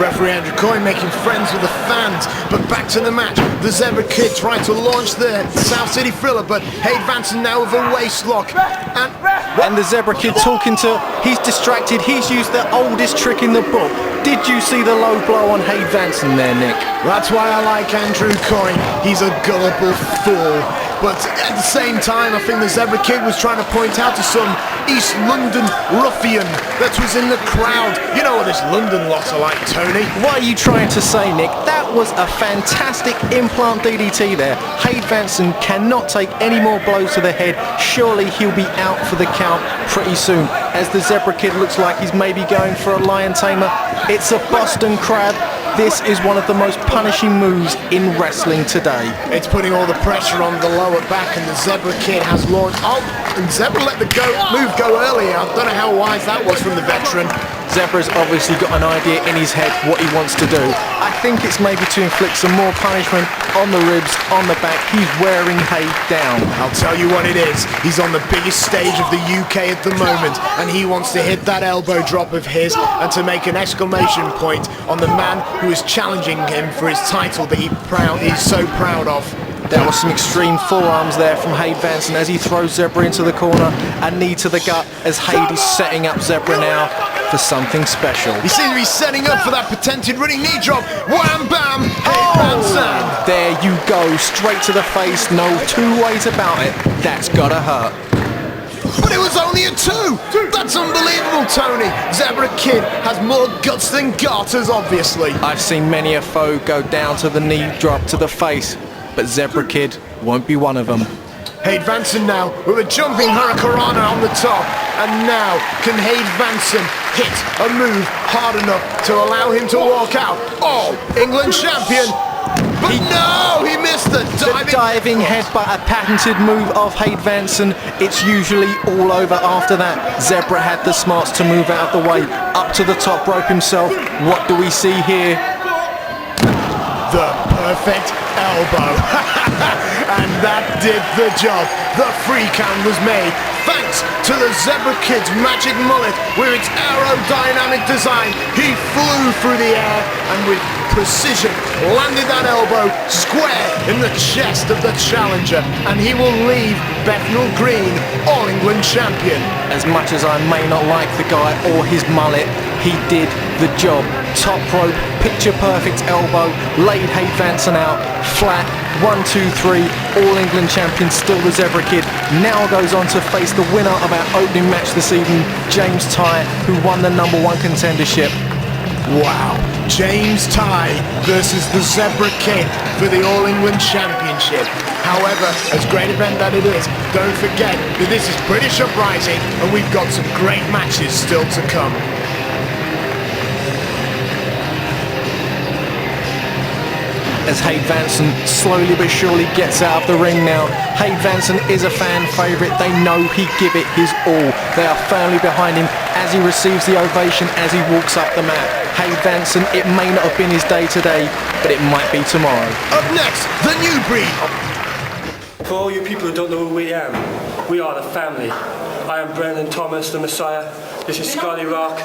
Referee Andrew Coyne making friends with the fans, but back to the match. The Zebra Kid trying to launch the South City Thriller, but Hade Vansen now with a waist lock. And the Zebra Kid talking to, he's distracted, he's used the oldest trick in the book. Did you see the low blow on Hade Vansen there, Nick? That's why I like Andrew Coyne. He's a gullible fool. But at the same time, I think the Zebra Kid was trying to point out to some East London ruffian that was in the crowd. You know what this London lot are like, Tony. What are you trying to say, Nick? That was a fantastic implant DDT there. Hade Vansen cannot take any more blows to the head. Surely he'll be out for the count pretty soon. As the Zebra Kid looks like he's maybe going for a lion tamer. It's a Boston Crab. This is one of the most punishing moves in wrestling today. It's putting all the pressure on the lower back, and the Zebra Kid has launched. Oh, and Zebra let the move go earlier. I don't know how wise that was from the veteran. Zebra's obviously got an idea in his head what he wants to do. I think it's maybe to inflict some more punishment on the ribs, on the back. He's wearing Hade down. I'll tell you what it is. He's on the biggest stage of the UK at the moment, and he wants to hit that elbow drop of his and to make an exclamation point on the man who is challenging him for his title that he's so proud of. There was some extreme forearms there from Hade Vansen as he throws Zebra into the corner. A knee to the gut as Hade is setting up Zebra now for something special. He seems to be setting up for that patented running knee drop. Wham bam! Hade Vansen! There you go, straight to the face. No two ways about it. That's gotta hurt. But it was only a 2! That's unbelievable, Tony! Zebra Kid has more guts than garters, obviously. I've seen many a foe go down to the knee drop to the face, but Zebra Kid won't be one of them. Hade Vansen now with a jumping hurricanrana on the top. And now, can Hade Vansen hit a move hard enough to allow him to walk out? All England champion! But no! He missed the diving headbutt, a patented move of Hade Vansen. It's usually all over after that. Zebra had the smarts to move out of the way. Up to the top rope himself. What do we see here? The perfect elbow. And that did the job. The free count was made. thanks to the Zebra Kid's magic mullet with its aerodynamic design, he flew through the air and with precision landed that elbow square in the chest of the challenger, and he will leave Bethnal Green All England champion. As much as I may not like the guy or his mullet, he did the job. Top rope, picture perfect elbow, laid Hade Vansen out, flat, 1, 2, 3, All England champion, still the Zebra Kid. Now goes on to face the winner of our opening match this evening, James Tighe, who won the #1 contendership. Wow, James Tighe versus the Zebra Kid for the All England Championship. However, as great event that it is, don't forget that this is British Uprising and we've got some great matches still to come. As Hade Vansen slowly but surely gets out of the ring now. Hade Vansen is a fan favourite. They know he give it his all. They are firmly behind him as he receives the ovation as he walks up the mat. Hade Vansen, it may not have been his day today, but it might be tomorrow. Up next, the new breed. For all you people who don't know who we are the family. I am Brendan Thomas, the Messiah. This is Scotty Rock.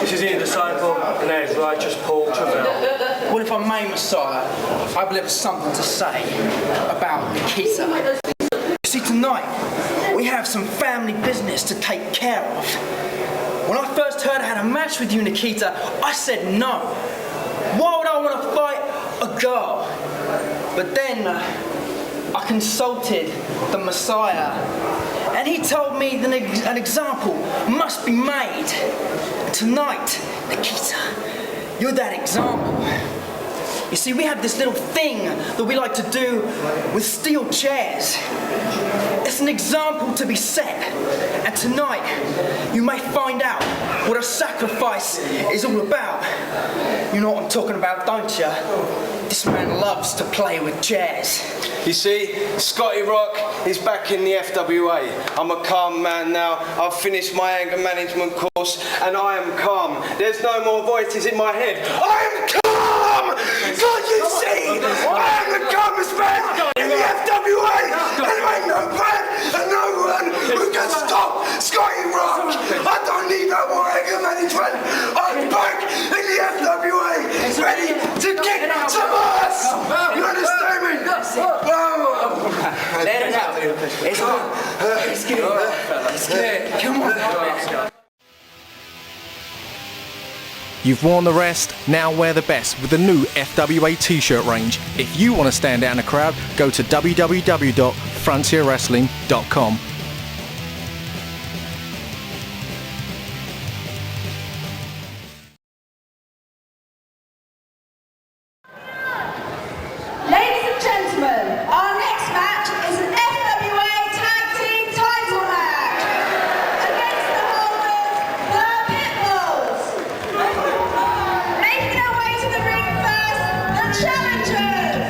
This is Ian Disciple, and that is Righteous Paul Travell. Well, if I may, Messiah, I believe there's something to say about Nikita. You see, tonight, we have some family business to take care of. When I first heard I had a match with you, Nikita, I said no. Why would I want to fight a girl? But then, I consulted the Messiah, and he told me that an example must be made. Tonight, Nikita, you're that example. You see, we have this little thing that we like to do with steel chairs. It's an example to be set. And tonight, you may find out what a sacrifice is all about. You know what I'm talking about, don't you? This man loves to play with chairs. You see, Scotty Rock is back in the FWA. I'm a calm man now. I've finished my anger management course and I am calm. There's no more voices in my head. I am calm! Can't you see? I am the calmest man in the FWA! And there ain't no man and no one who can stop Scotty Rock! I don't need no more anger management! I'm back in the FWA! Ready to kick some ass! You understand me? Let it out. It's on. Let's get it. Let's get it. Come on. You've worn the rest, now wear the best with the new FWA t-shirt range. If you want to stand out in a crowd, go to www.frontierwrestling.com. Ladies and gentlemen, our next match is an FWA Tag Team title match against the holders, the Pitbulls. Making their way to the ring first, the challengers.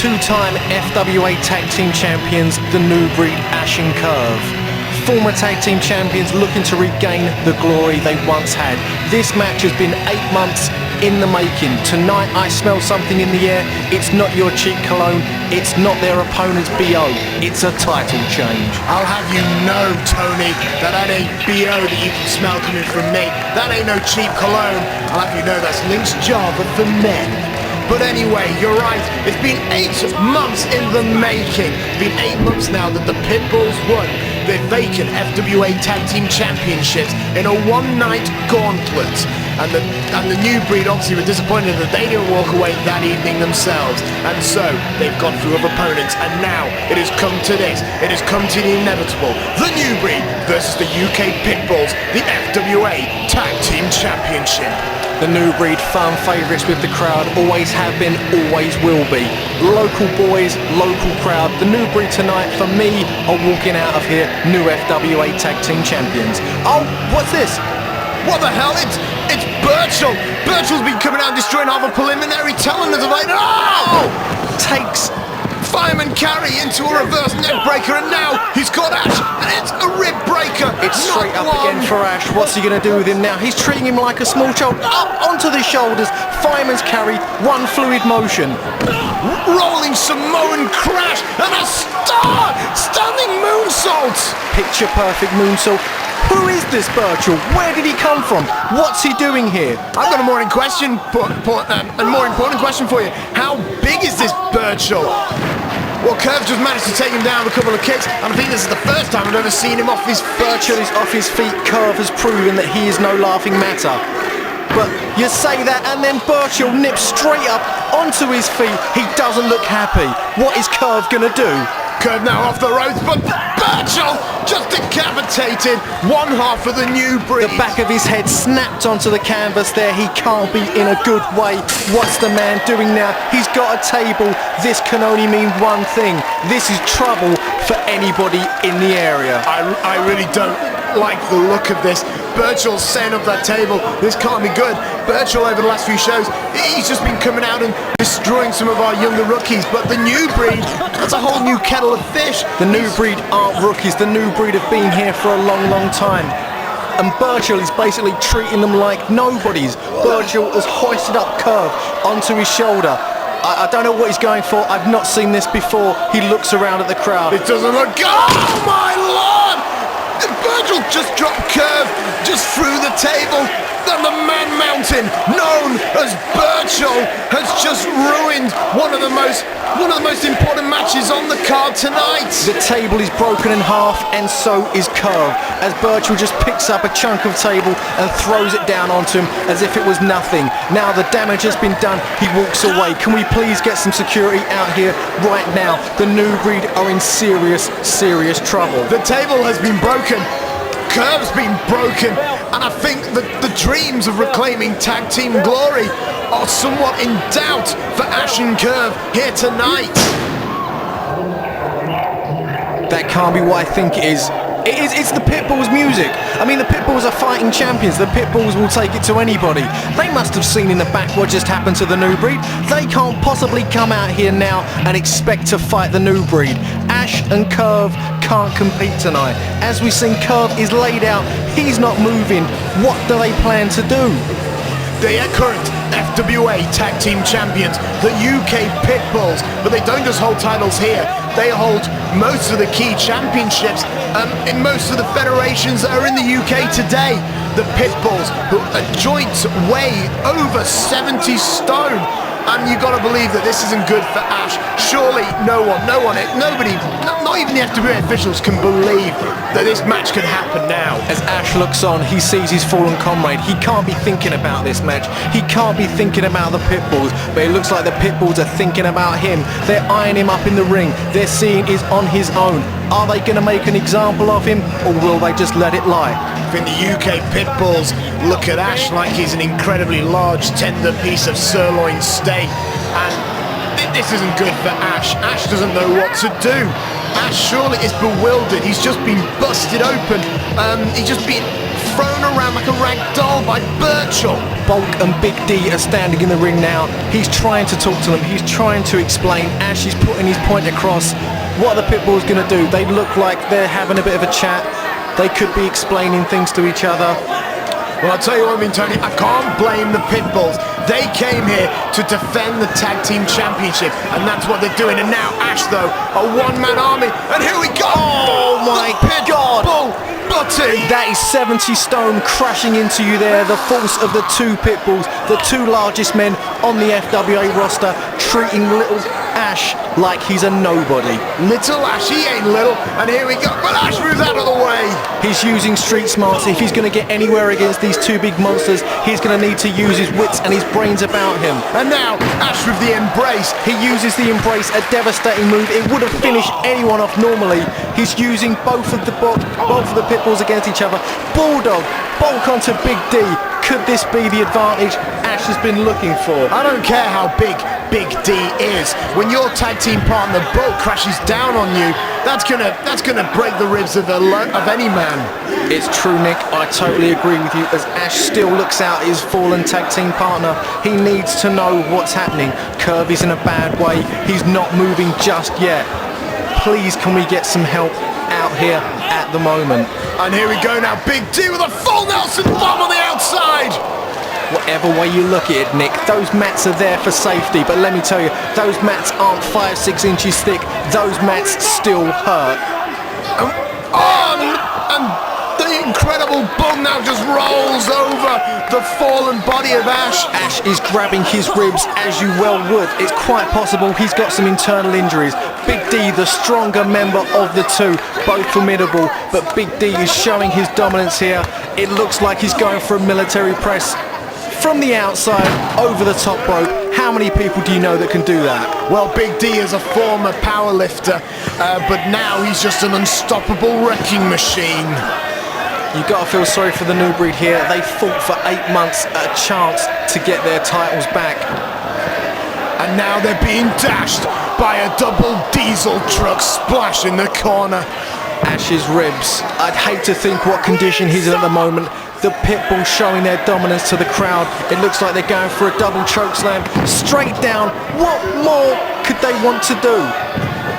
2-time FWA Tag Team Champions, the new breed Ashe and Curve. Former Tag Team Champions looking to regain the glory they once had. This match has been 8 months in the making. Tonight I smell something in the air. It's not your cheap cologne. It's not their opponent's BO. It's a title change. I'll have you know, Tony, that ain't BO that you can smell coming from me. That ain't no cheap cologne. I'll have you know that's Link's Java for men. But anyway, you're right, it's been 8 months in the making. It's been 8 months now that the Pitbulls won their vacant FWA Tag Team Championships in a one-night gauntlet. And the new breed obviously were disappointed that they didn't walk away that evening themselves. And so, they've gone through other opponents, and now it has come to this. It has come to the inevitable. The new breed versus the UK Pitbulls, the FWA Tag Team Championship. The new breed fan favourites with the crowd, always have been, always will be. Local boys, local crowd. The new breed tonight, for me, are walking out of here new FWA Tag Team Champions. Oh, what's this? What the hell? It's Birchall! Birchall's been coming out and destroying half a preliminary, telling us about it. Oh! Takes Fireman carry into a reverse neck breaker, and now he's got Ashe, and it's a rib breaker. It's straight Not up one. again for Ashe. What's he going to do with him now? He's treating him like a small child. Up onto the shoulders. Fireman's carry, one fluid motion. Rolling Samoan crash, and a stunning moonsault. Picture perfect moonsault. Who is this Birchall? Where did he come from? What's he doing here? I've got a more important question for you. How big is this Birchall? Well, Curve just managed to take him down with a couple of kicks, and I think this is the first time I've ever seen him off his feet. Birchall is off his feet. Curve has proven that he is no laughing matter. But you say that, and then Birchall nips straight up onto his feet. He doesn't look happy. What is Curve gonna do? Curve now off the ropes, but Birchall just decapitated one half of the new breed. The back of his head snapped onto the canvas there. He can't be in a good way. What's the man doing now? He's got a table. This can only mean one thing. This is trouble for anybody in the area. I really don't like the look of this. Birchall's setting up that table. This can't be good. Birchall over the last few shows, he's just been coming out and destroying some of our younger rookies. But the new breed, that's a whole new kettle of fish. The new breed aren't rookies. The new breed have been here for a long, long time. And Birchall is basically treating them like nobodies. Birchall has hoisted up Curve onto his shoulder. I don't know what he's going for. I've not seen this before. He looks around at the crowd. It doesn't look... Oh my lord! Birchall just dropped Curve just through the table. And the Man Mountain, known as Birchall, has just ruined one of the most important matches on the card tonight. The table is broken in half, and so is Curve, as Birchall just picks up a chunk of table and throws it down onto him as if it was nothing. Now the damage has been done. He walks away. Can we please get some security out here right now? The new breed are in serious, serious trouble. The table has been broken. Curve's been broken, and I think that the dreams of reclaiming tag team glory are somewhat in doubt for Ashe and Curve here tonight. That can't be what I think it is. It's the Pitbulls music. I mean, the Pitbulls are fighting champions. The Pitbulls will take it to anybody. They must have seen in the back what just happened to the new breed. They can't possibly come out here now and expect to fight the new breed. Ashe and Curve can't compete tonight. As we've seen, Curve is laid out. He's not moving. What do they plan to do? They are current FWA Tag Team Champions, the UK Pitbulls, but they don't just hold titles here. They hold most of the key championships in most of the federations that are in the UK today. The Pitbulls, who a joint weigh over 70 stone. And you've got to believe that this isn't good for Ashe. Surely nobody, not even the FWA officials can believe that this match can happen now. As Ashe looks on, he sees his fallen comrade. He can't be thinking about this match. He can't be thinking about the Pitbulls, but it looks like the Pitbulls are thinking about him. They're eyeing him up in the ring. They're seeing he's on his own. Are they going to make an example of him, or will they just let it lie? I think the UK Pitbulls look at Ashe like he's an incredibly large, tender piece of sirloin steak, and this isn't good for Ashe. Ashe doesn't know what to do. Ashe surely is bewildered. He's just been busted open. He's just been thrown around like a rag doll by Birchall. Bulk and Big D are standing in the ring now. He's trying to talk to them. He's trying to explain. Ashe is putting his point across. What are the Pitbulls going to do? They look like they're having a bit of a chat. They could be explaining things to each other. Well, I'll tell you what, Tony, I can't blame the Pitbulls. They came here to defend the Tag Team Championship, and that's what they're doing. And now Ashe, though, a one-man army, and here we go! Oh my God! Butty! That is 70 stone crashing into you there. The force of the two Pitbulls, the two largest men on the FWA roster, treating little Ashe like he's a nobody. Little Ashe, he ain't little, and here we go. But Ashe moves out of the way. He's using street smarts. If he's going to get anywhere against these two big monsters, he's going to need to use his wits and his brains about him. And now Ashe with the embrace. He uses the embrace, a devastating move. It would have finished anyone off normally. He's using both of the Pitbulls against each other. Bulldog, bulk onto Big D. Could this be the advantage Ashe has been looking for? I don't care how big Big D is. When your tag team partner boat crashes down on you, that's gonna break the ribs of any man. It's true, Nick. I totally agree with you. As Ashe still looks out at his fallen tag team partner, he needs to know what's happening. Curve is in a bad way. He's not moving just yet. Please, can we get some help out here at the moment? And here we go now. Big D with a full Nelson bomb on the outside. Whatever way you look at it, Nick, those mats are there for safety, but let me tell you, those mats aren't 5-6 inches thick. Those mats still hurt. And the incredible bum now just rolls over the fallen body of Ashe. Ashe is grabbing his ribs, as you well would. It's quite possible he's got some internal injuries. Big D, the stronger member of the two, both formidable, but Big D is showing his dominance here. It looks like he's going for a military press. From the outside, over the top rope, how many people do you know that can do that? Well, Big D is a former powerlifter, but now he's just an unstoppable wrecking machine. You got to feel sorry for the new breed here. They fought for 8 months at a chance to get their titles back. And now they're being dashed by a double diesel truck splash in the corner. Ashe's ribs. I'd hate to think what condition he's in at the moment. The Pitbulls showing their dominance to the crowd. It looks like they're going for a double chokeslam. Straight down. What more could they want to do?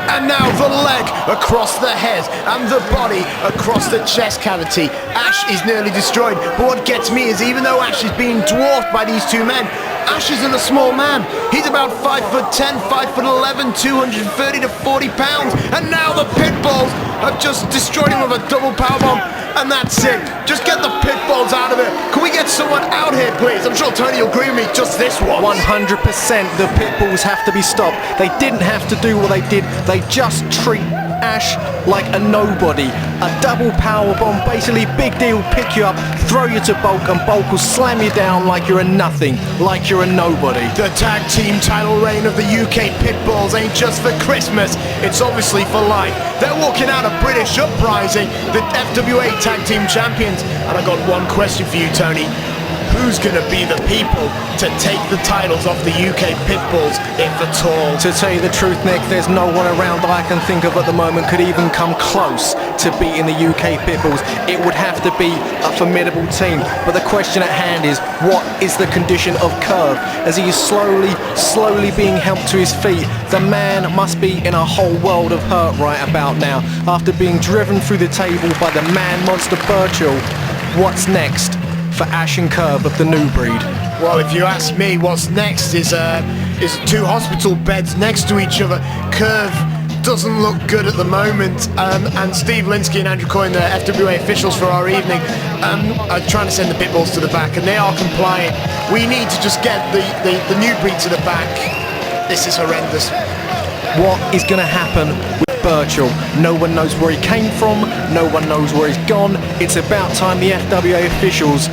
And now the leg across the head and the body across the chest cavity. Ashe is nearly destroyed. But what gets me is even though Ashe is being dwarfed by these two men, Ashe isn't a small man. He's about 5'10", 5'11", 230 to 40 pounds. And now the Pitbulls have just destroyed him with a double powerbomb. And that's it. Just get the Pitbulls out of it. Can we get someone out here, please? I'm sure Tony will agree with me just this once. 100%. The Pitbulls have to be stopped. They didn't have to do what they did. They just treat Ashe like a nobody. A double powerbomb. Basically, Big D will pick you up, throw you to Bulk, and Bulk will slam you down like you're a nothing, like you're a nobody. The tag team title reign of the UK Pitbulls ain't just for Christmas. It's obviously for life. They're walking out of British Uprising, the FWA Tag Team Champions. And I got one question for you, Tony. Who's going to be the people to take the titles off the UK Pitbulls, if at all? To tell you the truth, Nick, there's no one around that I can think of at the moment could even come close to beating the UK Pitbulls. It would have to be a formidable team. But the question at hand is, what is the condition of Curve? As he is slowly being helped to his feet, the man must be in a whole world of hurt right about now. After being driven through the table by the man monster Burchill, what's next for Ashe and Curve of the new breed? Well, if you ask me, what's next is two hospital beds next to each other. Curve doesn't look good at the moment, and Steve Linsky and Andrew Coyne, the FWA officials for our evening, are trying to send the Pitbulls to the back, and they are compliant. We need to just get the new breed to the back. This is horrendous. What is going to happen with Burchill? No one knows where he came from, no one knows where he's gone. It's about time the FWA officials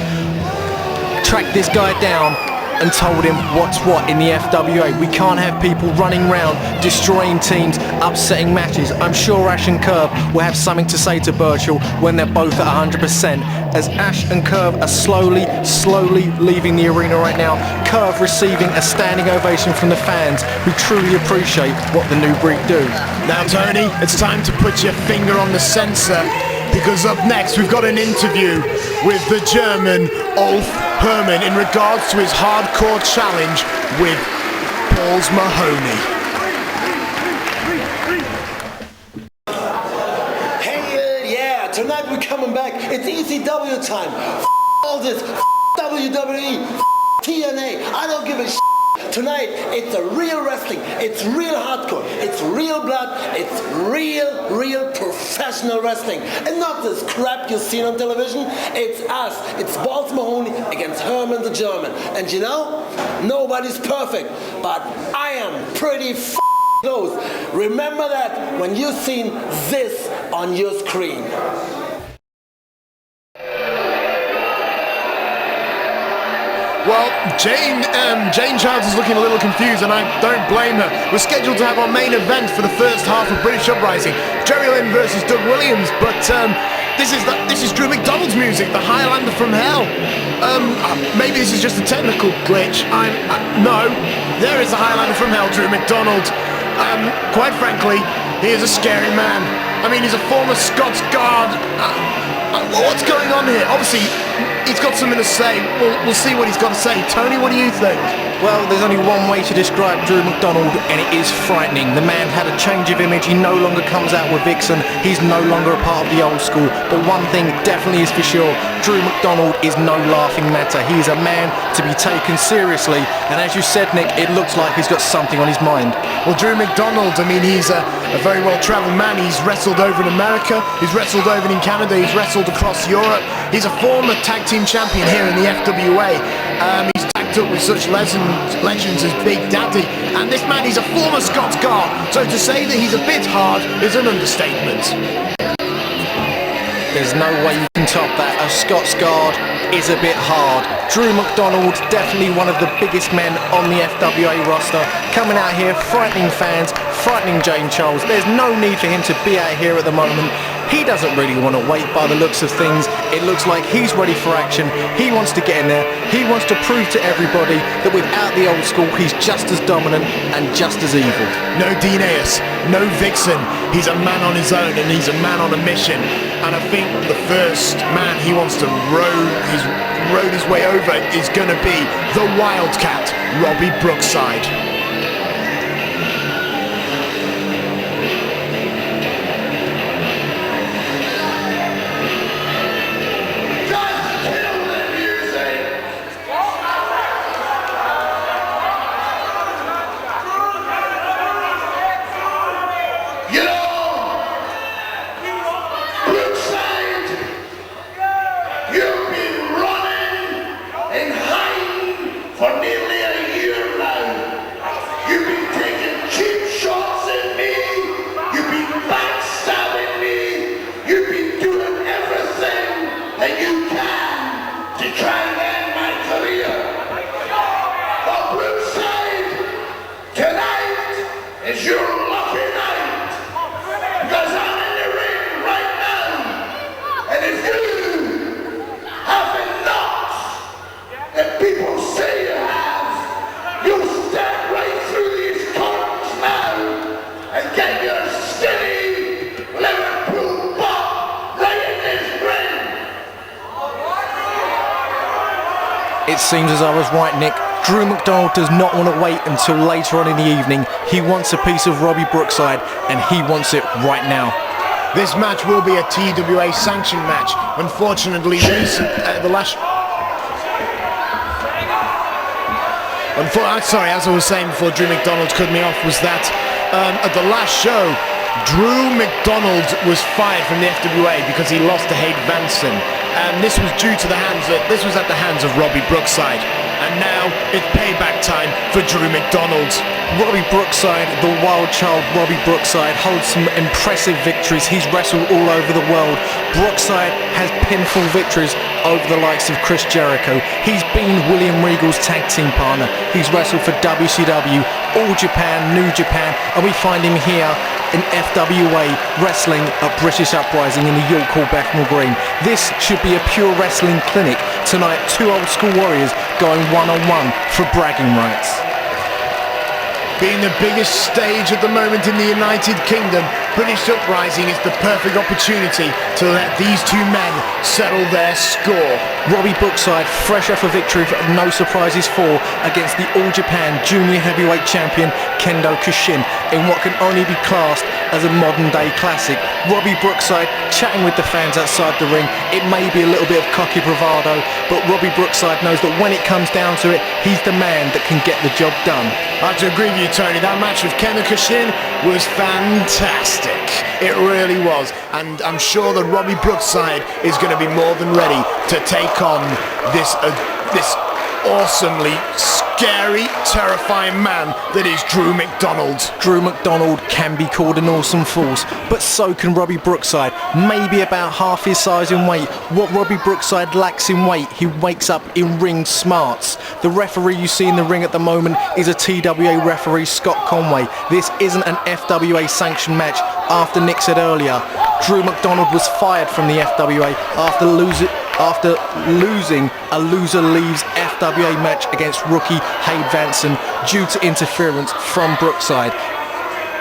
tracked this guy down and told him what's what in the FWA. We can't have people running around, destroying teams, upsetting matches. I'm sure Ashe and Curve will have something to say to Burchill when they're both at 100%. As Ashe and Curve are slowly leaving the arena right now, Curve receiving a standing ovation from the fans who truly appreciate what the new breed do. Now, Tony, it's time to put your finger on the sensor, because up next we've got an interview with the German Ulf Herman in regards to his hardcore challenge with Balls Mahoney. Hey, yeah, tonight we're coming back. It's ECW time. All this WWE, TNA. I don't give a shit. Tonight, it's a real wrestling. It's real hardcore. It's real blood. It's real professional wrestling. And not this crap you've seen on television. It's us. It's Balls Mahoney against Herman the German. And you know, nobody's perfect. But I am pretty close. Remember that when you've seen this on your screen. Well, Jane Childs is looking a little confused, and I don't blame her. We're scheduled to have our main event for the first half of British Uprising, Jerry Lynn versus Doug Williams, but this is Drew McDonald's music, the Highlander from Hell. Maybe this is just a technical glitch. No, there is the Highlander from Hell, Drew McDonald. Quite frankly, he is a scary man. I mean, he's a former Scots Guard. What's going on here? Obviously, he's got something to say. We'll see what he's got to say. Tony, what do you think? Well, there's only one way to describe Drew McDonald, and it is frightening. The man had a change of image. He no longer comes out with Vixen. He's no longer a part of the old school. But one thing definitely is for sure, Drew McDonald is no laughing matter. He is a man to be taken seriously. And as you said, Nick, it looks like he's got something on his mind. Well, Drew McDonald, I mean, he's a very well-travelled man. He's wrestled over in America. He's wrestled over in Canada. He's wrestled across Europe. He's a former tag team champion here in the FWA. He's tagged up with such legends as Big Daddy. And this man, he's a former Scots Guard. So to say that he's a bit hard is an understatement. There's no way you can top that. A Scots Guard is a bit hard. Drew McDonald, definitely one of the biggest men on the FWA roster, coming out here, frightening fans, frightening James Charles. There's no need for him to be out here at the moment. He doesn't really want to wait by the looks of things. It looks like he's ready for action. He wants to get in there. He wants to prove to everybody that without the old school, he's just as dominant and just as evil. No Dineas, no Vixen. He's a man on his own, and he's a man on a mission. And I think the first man he wants to road his way over is going to be the Wildcat, Robbie Brookside. It seems as I was right, Nick. Drew McDonald does not want to wait until later on in the evening. He wants a piece of Robbie Brookside, and he wants it right now. This match will be a TWA sanctioned match. Unfortunately, sorry, as I was saying before Drew McDonald cut me off, was that at the last show, Drew McDonald was fired from the FWA because he lost to Hade Vansen. And this was at the hands of Robbie Brookside. And now it's payback time for Drew McDonald. Robbie Brookside, the wild child Robbie Brookside, holds some impressive victories. He's wrestled all over the world. Brookside has pinfall victories over the likes of Chris Jericho. He's been William Regal's tag team partner. He's wrestled for WCW, All Japan, New Japan, and we find him here in FWA wrestling at British Uprising in the York Hall, Bethnal Green. This should be a pure wrestling clinic. Tonight, two old school warriors going one-on-one for bragging rights. Being the biggest stage at the moment in the United Kingdom, British Uprising is the perfect opportunity to let these two men settle their score. Robbie Brookside, fresh off a victory, no surprises for, against the All Japan Junior Heavyweight Champion Kendo Kushin in what can only be classed as a modern day classic. Robbie Brookside chatting with the fans outside the ring. It may be a little bit of cocky bravado, but Robbie Brookside knows that when it comes down to it, he's the man that can get the job done. I have to agree with you, Tony. That match with Kendo Kushin was fantastic. It really was. And I'm sure that Robbie Brookside is going to be more than ready to take on this awesomely scary, terrifying man that is Drew McDonald. Drew McDonald can be called an awesome force, but so can Robbie Brookside. Maybe about half his size in weight. What Robbie Brookside lacks in weight, he wakes up in ring smarts. The referee you see in the ring at the moment is a TWA referee, Scott Conway. This isn't an FWA sanctioned match. After Nick said earlier, Drew McDonald was fired from the FWA after losing a loser leaves FWA match against rookie Hade Vansen due to interference from Brookside.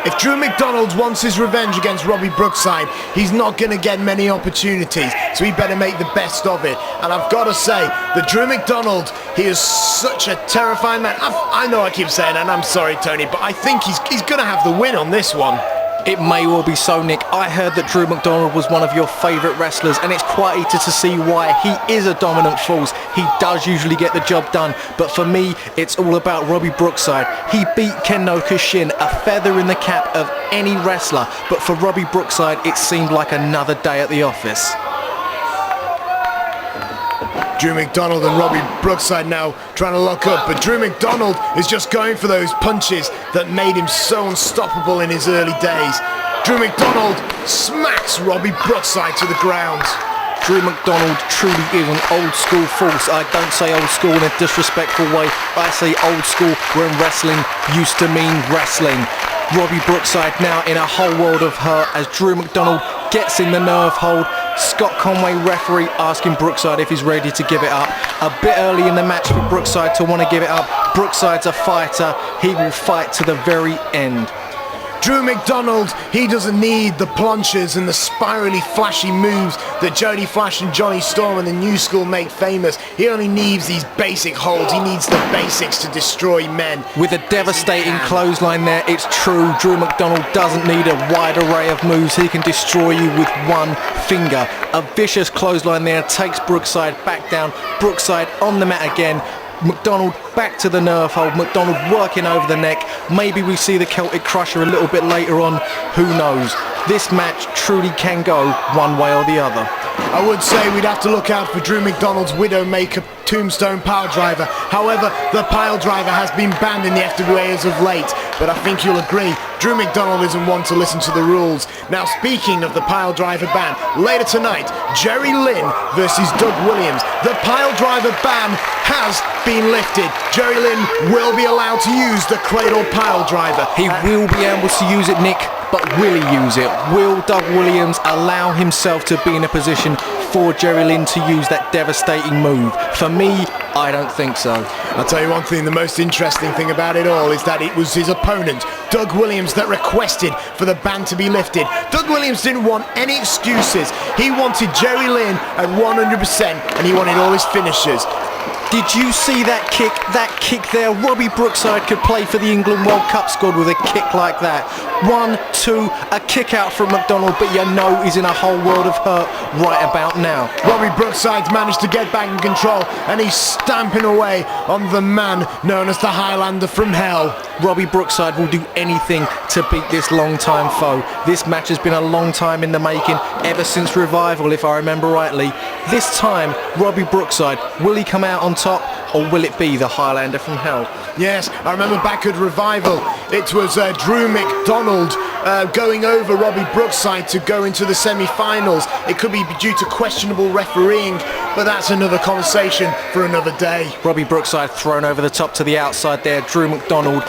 If Drew McDonald wants his revenge against Robbie Brookside, he's not going to get many opportunities, so he better make the best of it. And I've got to say that Drew McDonald, he is such a terrifying man. I know I keep saying that, and I'm sorry, Tony, but I think he's going to have the win on this one. It may well be so, Nick. I heard that Drew McDonald was one of your favourite wrestlers, and it's quite easy to see why. He is a dominant force. He does usually get the job done, but for me, it's all about Robbie Brookside. He beat Ken Shin, a feather in the cap of any wrestler, but for Robbie Brookside, it seemed like another day at the office. Drew McDonald and Robbie Brookside now trying to lock up, but Drew McDonald is just going for those punches that made him so unstoppable in his early days. Drew McDonald smacks Robbie Brookside to the ground. Drew McDonald truly is an old school force. I don't say old school in a disrespectful way. I say old school when wrestling used to mean wrestling. Robbie Brookside now in a whole world of hurt as Drew McDonald gets in the nerve hold. Scott Conway referee asking Brookside if he's ready to give it up. A bit early in the match for Brookside to want to give it up. Brookside's a fighter. He will fight to the very end. Drew McDonald, he doesn't need the planches and the spirally flashy moves that Jody Flash and Johnny Storm and the new school make famous. He only needs these basic holds. He needs the basics to destroy men. With a devastating clothesline there, it's true. Drew McDonald doesn't need a wide array of moves. He can destroy you with one finger. A vicious clothesline there takes Brookside back down. Brookside on the mat again. McDonald back to the nerve hold. McDonald working over the neck. Maybe we see the Celtic Crusher a little bit later on. Who knows? This match truly can go one way or the other. I would say we'd have to look out for Drew McDonald's Widowmaker Tombstone Pile Driver. However, the Pile Driver has been banned in the FWA as of late, but I think you'll agree, Drew McDonald isn't one to listen to the rules. Now, speaking of the Pile Driver ban, later tonight, Jerry Lynn versus Doug Williams. The Pile Driver ban has been lifted. Jerry Lynn will be allowed to use the Cradle Pile Driver. He will be able to use it, Nick, but will he use it? Will Doug Williams allow himself to be in a position for Jerry Lynn to use that devastating move? For me, I don't think so. I'll tell you one thing, the most interesting thing about it all is that it was his opponent, Doug Williams, that requested for the ban to be lifted. Doug Williams didn't want any excuses. He wanted Jerry Lynn at 100% and he wanted all his finishers. Did you see that kick? That kick there, Robbie Brookside could play for the England World Cup squad with a kick like that. 1, 2, a kick out from McDonald, but you know he's in a whole world of hurt right about now. Robbie Brookside's managed to get back in control and he's stamping away on the man known as the Highlander from Hell. Robbie Brookside will do anything to beat this long-time foe. This match has been a long time in the making, ever since Revival, if I remember rightly. This time, Robbie Brookside, will he come out on top, or will it be the Highlander from Hell? Yes, I remember back at Revival, it was Drew McDonald going over Robbie Brookside to go into the semi-finals. It could be due to questionable refereeing, but that's another conversation for another day. Robbie Brookside thrown over the top to the outside there. Drew McDonald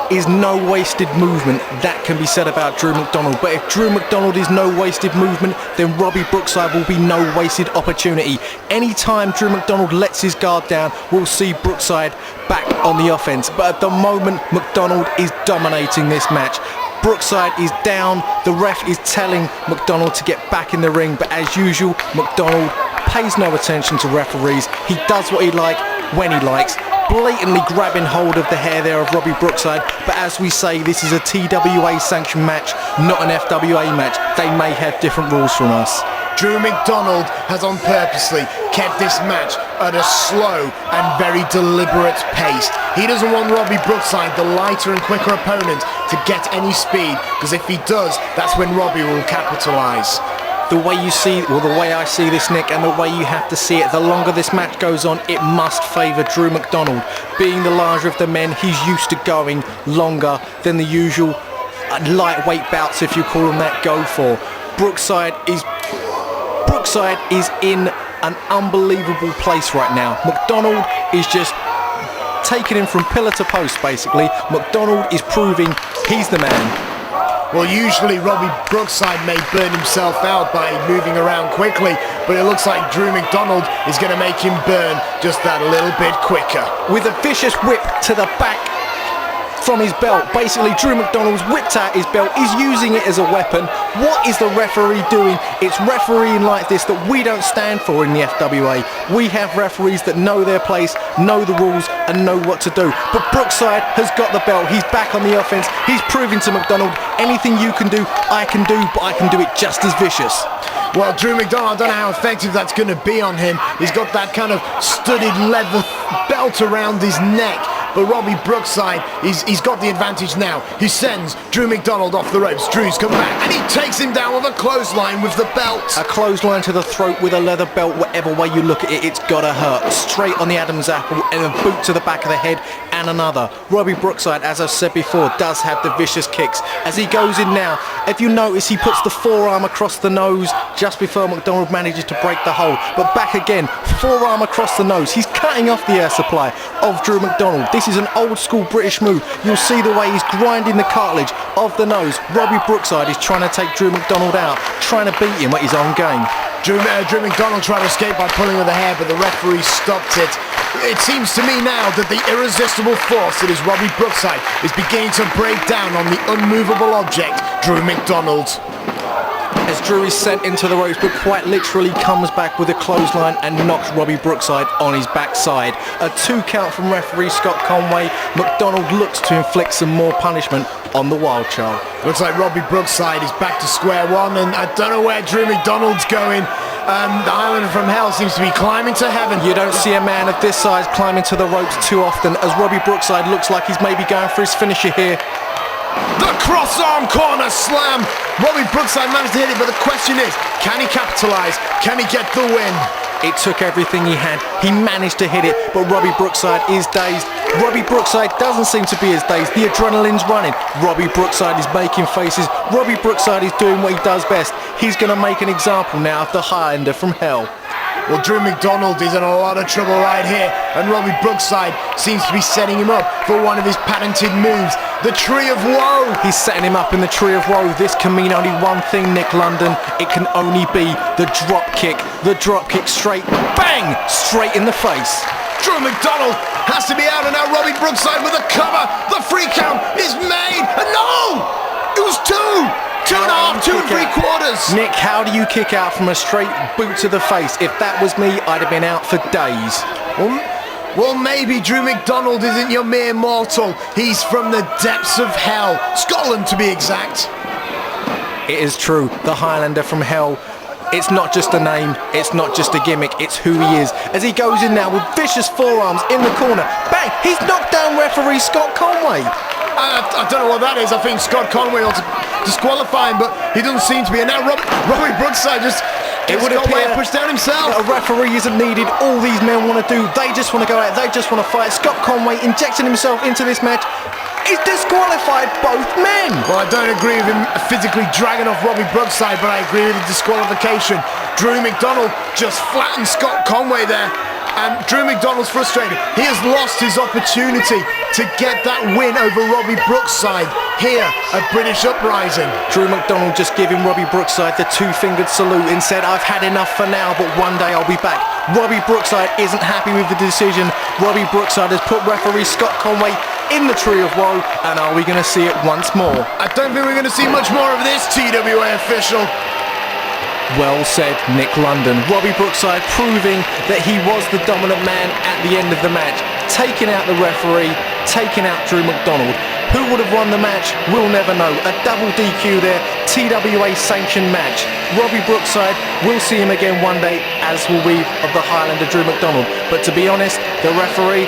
is no wasted movement. That can be said about Drew McDonald. But if Drew McDonald is no wasted movement, then Robbie Brookside will be no wasted opportunity. Anytime Drew McDonald lets his guard down, we'll see Brookside back on the offense. But at the moment, McDonald is dominating this match. Brookside is down. The ref is telling McDonald to get back in the ring. But as usual, McDonald pays no attention to referees. He does what he likes when he likes. Blatantly grabbing hold of the hair there of Robbie Brookside, but as we say, this is a TWA sanctioned match, not an FWA match. They may have different rules from us. Drew McDonald has on purposely kept this match at a slow and very deliberate pace. He doesn't want Robbie Brookside, the lighter and quicker opponent, to get any speed, because if he does, that's when Robbie will capitalise. The way you see, well, the way I see this, Nick, and the way you have to see it, the longer this match goes on, it must favour Drew McDonald. Being the larger of the men, he's used to going longer than the usual lightweight bouts, if you call them that, go for. Brookside is in an unbelievable place right now. McDonald is just taking him from pillar to post, basically. McDonald is proving he's the man. Well, usually Robbie Brookside may burn himself out by moving around quickly, but it looks like Drew McDonald is going to make him burn just that little bit quicker. With a vicious whip to the back from his belt. Basically, Drew McDonald's whipped out his belt. He's using it as a weapon. What is the referee doing? It's refereeing like this that we don't stand for in the FWA. We have referees that know their place, know the rules, and know what to do. But Brookside has got the belt. He's back on the offense. He's proving to McDonald, anything you can do, I can do, but I can do it just as vicious. Well, Drew McDonald, I don't know how effective that's going to be on him. He's got that kind of studded leather belt around his neck. But Robbie Brookside, he's got the advantage now. He sends Drew McDonald off the ropes. Drew's come back, and he takes him down with a clothesline with the belt. A clothesline to the throat with a leather belt, whatever way you look at it, it's gotta hurt. Straight on the Adam's apple, and a boot to the back of the head, and another. Robbie Brookside, as I've said before, does have the vicious kicks. As he goes in now, if you notice, he puts the forearm across the nose just before McDonald manages to break the hold. But back again, forearm across the nose. He's cutting off the air supply of Drew McDonald. This is an old school British move. You'll see the way he's grinding the cartilage of the nose. Robbie Brookside is trying to take Drew McDonald out, trying to beat him at his own game. Drew McDonald tried to escape by pulling with the hair, but the referee stopped it. It seems to me now that the irresistible force that is Robbie Brookside is beginning to break down on the unmovable object, Drew McDonald. As Drew is sent into the ropes, but quite literally comes back with a clothesline and knocks Robbie Brookside on his backside. A 2 count from referee Scott Conway. McDonald looks to inflict some more punishment on the Wild Child. Looks like Robbie Brookside is back to square one, and I don't know where Drew McDonald's going. The Highlander from Hell seems to be climbing to heaven. You don't see a man of this size climbing to the ropes too often, as Robbie Brookside looks like he's maybe going for his finisher here. The cross-arm corner slam. Robbie Brookside managed to hit it, but the question is, can he capitalise? Can he get the win? It took everything he had. He managed to hit it, but Robbie Brookside is dazed. Robbie Brookside doesn't seem to be as dazed. The adrenaline's running. Robbie Brookside is making faces. Robbie Brookside is doing what he does best. He's going to make an example now of the Highlander from Hell. Well, Drew McDonald is in a lot of trouble right here, and Robbie Brookside seems to be setting him up for one of his patented moves, the Tree of Woe. He's setting him up in the Tree of Woe. This can mean only one thing, Nick London. It can only be the drop kick. The drop kick straight, bang, straight in the face. Drew McDonald has to be out, and now Robbie Brookside with a cover. The free count is made, and no! It was 2! 2.5, 2 3/4. Nick, how do you kick out from a straight boot to the face? If that was me, I'd have been out for days. Well, maybe Drew McDonald isn't your mere mortal. He's from the depths of hell. Scotland, to be exact. It is true. The Highlander from Hell. It's not just a name. It's not just a gimmick. It's who he is. As he goes in now with vicious forearms in the corner. Bang! He's knocked down referee Scott Conway. I don't know what that is. I think Scott Conway ought to disqualify him, but he doesn't seem to be. And now Robbie Brookside just got pushed down himself. A referee isn't needed. All these men want to do, they just want to go out. They just want to fight. Scott Conway injecting himself into this match. He's disqualified both men. Well, I don't agree with him physically dragging off Robbie Brookside, but I agree with the disqualification. Drew McDonald just flattened Scott Conway there. And Drew McDonald's frustrated. He has lost his opportunity to get that win over Robbie Brookside here at British Uprising. Drew McDonald just giving Robbie Brookside the 2-fingered salute and said, I've had enough for now, but one day I'll be back. Robbie Brookside isn't happy with the decision. Robbie Brookside has put referee Scott Conway in the Tree of Woe, and are we going to see it once more? I don't think we're going to see much more of this, TWA official. Well said, Nick London. Robbie Brookside proving that he was the dominant man at the end of the match, taking out the referee, taking out Drew McDonald. Who would have won the match? We'll never know. A double DQ there, TWA sanctioned match. Robbie Brookside, we'll see him again one day, as will we of the Highlander Drew McDonald. But to be honest, the referee,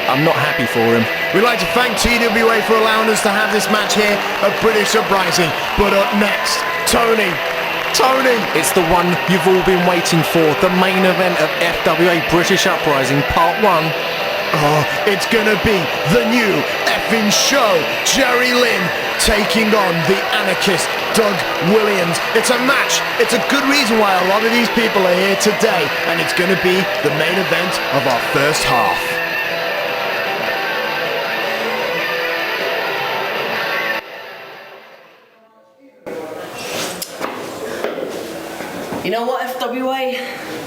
I'm not happy for him. We'd like to thank TWA for allowing us to have this match here at British Uprising. But up next, Tony, Tony! It's the one you've all been waiting for, the main event of FWA British Uprising Part 1. Oh, it's gonna be the new effing show. Jerry Lynn taking on the anarchist Doug Williams. It's a match. It's a good reason why a lot of these people are here today, and it's gonna be the main event of our first half. You know what, FWA?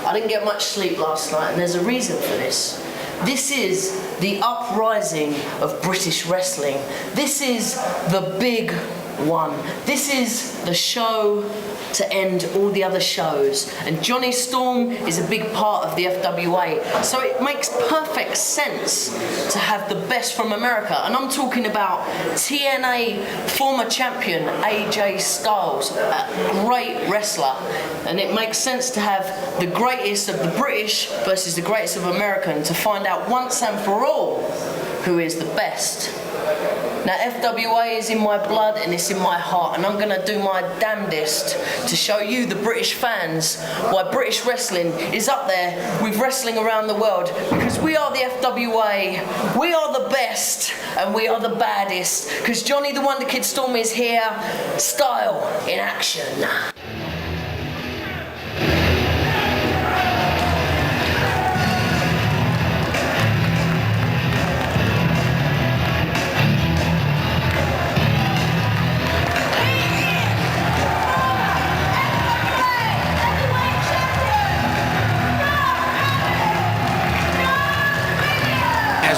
I didn't get much sleep last night, and there's a reason for this. This is the uprising of British wrestling. This is the big one. This is the show to end all the other shows. And Johnny Storm is a big part of the FWA. So it makes perfect sense to have the best from America. And I'm talking about TNA former champion AJ Styles, a great wrestler. And it makes sense to have the greatest of the British versus the greatest of American to find out once and for all who is the best. Now FWA is in my blood and it's in my heart, and I'm going to do my damnedest to show you, the British fans, why British wrestling is up there with wrestling around the world, because we are the FWA, we are the best and we are the baddest, because Johnny the Wonder Kid Storm is here, style in action.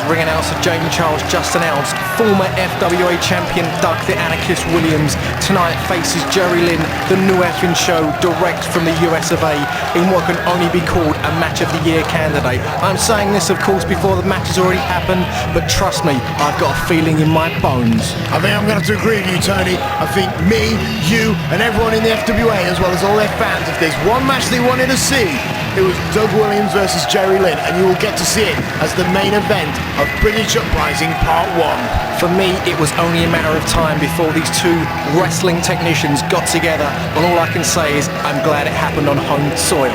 Ring announcer James Charles just announced former FWA champion Doug the Anarchist Williams tonight faces Jerry Lynn, the new effing show, direct from the US of A, in what can only be called a match of the year candidate. I'm saying this of course before the match has already happened, but trust me, I've got a feeling in my bones. I think I'm going to have to agree with you, Tony. I think me, you and everyone in the FWA, as well as all their fans, if there's one match they wanted to see, it was Doug Williams versus Jerry Lynn, and you will get to see it as the main event of British Uprising Part 1. For me, it was only a matter of time before these two wrestling technicians got together, and all I can say is I'm glad it happened on home soil.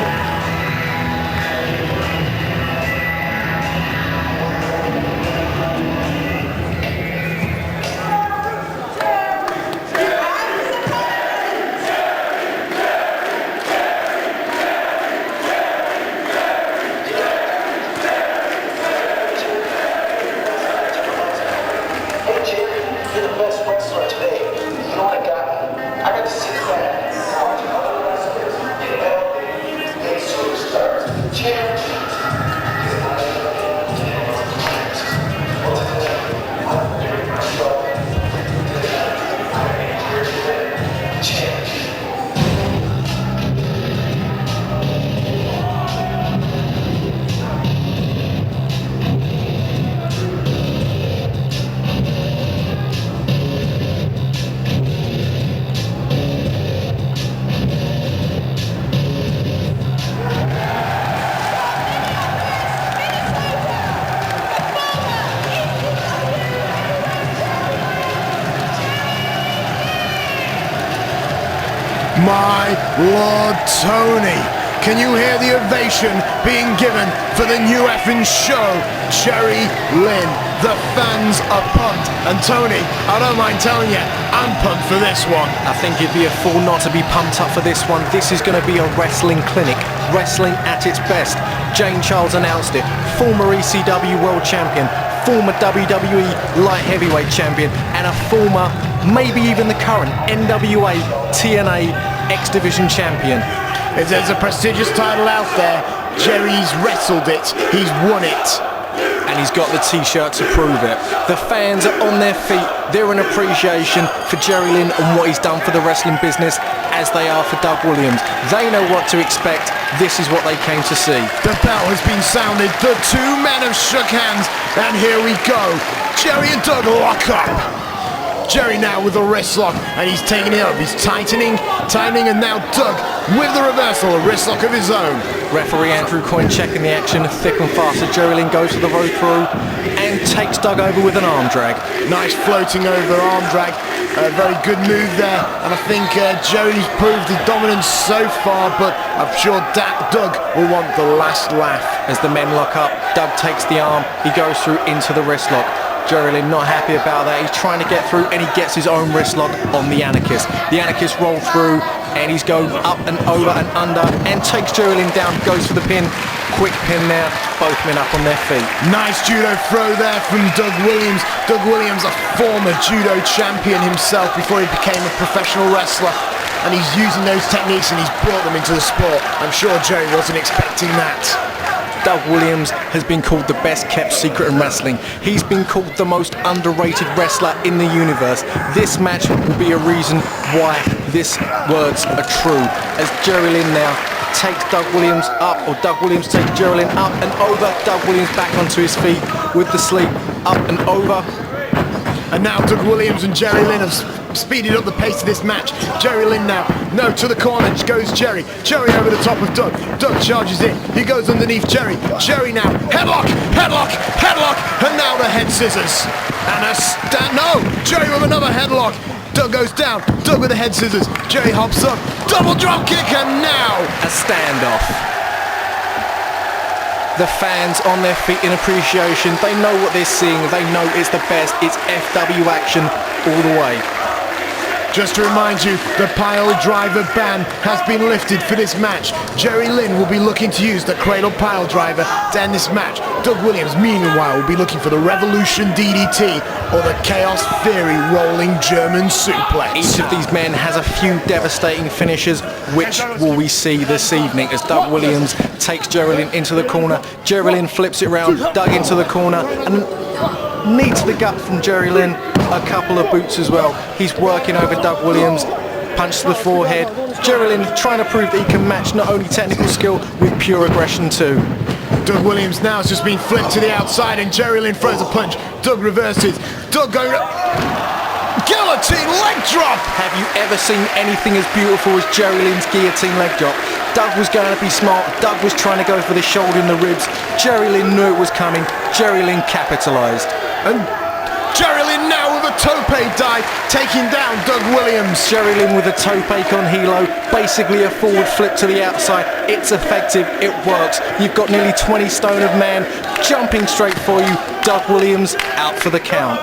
My Lord Tony, can you hear the ovation being given for the new effing show, Jerry Lynn? The fans are pumped, and Tony, I don't mind telling you, I'm pumped for this one. I think it'd be a fool not to be pumped up for this one. This is going to be a wrestling clinic, wrestling at its best. James Charles announced it, former ECW World Champion, former WWE Light Heavyweight Champion, and a former, maybe even the current NWA TNA X Division Champion. If there's a prestigious title out there, Jerry's wrestled it, he's won it. And he's got the t-shirt to prove it. The fans are on their feet, they're in appreciation for Jerry Lynn and what he's done for the wrestling business, as they are for Doug Williams. They know what to expect, this is what they came to see. The bell has been sounded, the two men have shook hands, and here we go. Jerry and Doug lock up. Jerry now with the wrist lock, and he's taking it up. He's tightening, and now Doug with the reversal, a wrist lock of his own. Referee Andrew Coyne checking the action, thick and fast as Jerry Lynn goes for the row through and takes Doug over with an arm drag. Nice floating over arm drag, a very good move there, and I think Jerry's proved his dominance so far, but I'm sure Doug will want the last laugh. As the men lock up, Doug takes the arm, he goes through into the wrist lock. Jerry Lynn not happy about that, he's trying to get through and he gets his own wrist lock on the Anarchist. The Anarchist rolls through and he's going up and over and under and takes Jerry Lynn down, goes for the pin. Quick pin there, both men up on their feet. Nice judo throw there from Doug Williams. Doug Williams, a former judo champion himself before he became a professional wrestler. And he's using those techniques and he's brought them into the sport. I'm sure Jerry wasn't expecting that. Doug Williams has been called the best kept secret in wrestling. He's been called the most underrated wrestler in the universe. This match will be a reason why these words are true. As Jerry Lynn now takes Doug Williams up, or Doug Williams takes Jerry Lynn up and over. Doug Williams back onto his feet with the sleep, up and over. And now Doug Williams and Jerry Lynn have speeded up the pace of this match. Jerry Lynn now, no, to the corner goes Jerry. Jerry over the top of Doug. Doug charges in, he goes underneath Jerry. Jerry now, headlock, headlock, headlock, and now the head scissors. And no, Jerry with another headlock. Doug goes down, Doug with the head scissors. Jerry hops up, double drop kick, and now a standoff. The fans on their feet in appreciation. They know what they're seeing. They know it's the best. It's FW action all the way. Just to remind you, the pile driver ban has been lifted for this match. Jerry Lynn will be looking to use the cradle pile driver to end this match. Doug Williams, meanwhile, will be looking for the Revolution DDT or the Chaos Theory rolling German suplex. Each of these men has a few devastating finishes. Which will we see this evening as Doug Williams takes Jerry Lynn into the corner. Jerry Lynn flips it round, Doug into the corner, and knee to the gut from Jerry Lynn. A couple of boots as well. He's working over Doug Williams. Punch to the forehead. Jerry Lynn trying to prove that he can match not only technical skill with pure aggression too. Doug Williams now has just been flipped to the outside and Jerry Lynn throws a punch. Doug reverses. Doug going... Guillotine leg drop! Have you ever seen anything as beautiful as Jerry Lynn's guillotine leg drop? Doug was going to be smart. Doug was trying to go for the shoulder and the ribs. Jerry Lynn knew it was coming. Jerry Lynn capitalised. And Jerry Lynn now with a tope dive, taking down Doug Williams. Jerry Lynn with a tope on helo, basically a forward flip to the outside. It's effective, it works. You've got nearly 20 stone of man jumping straight for you. Doug Williams out for the count.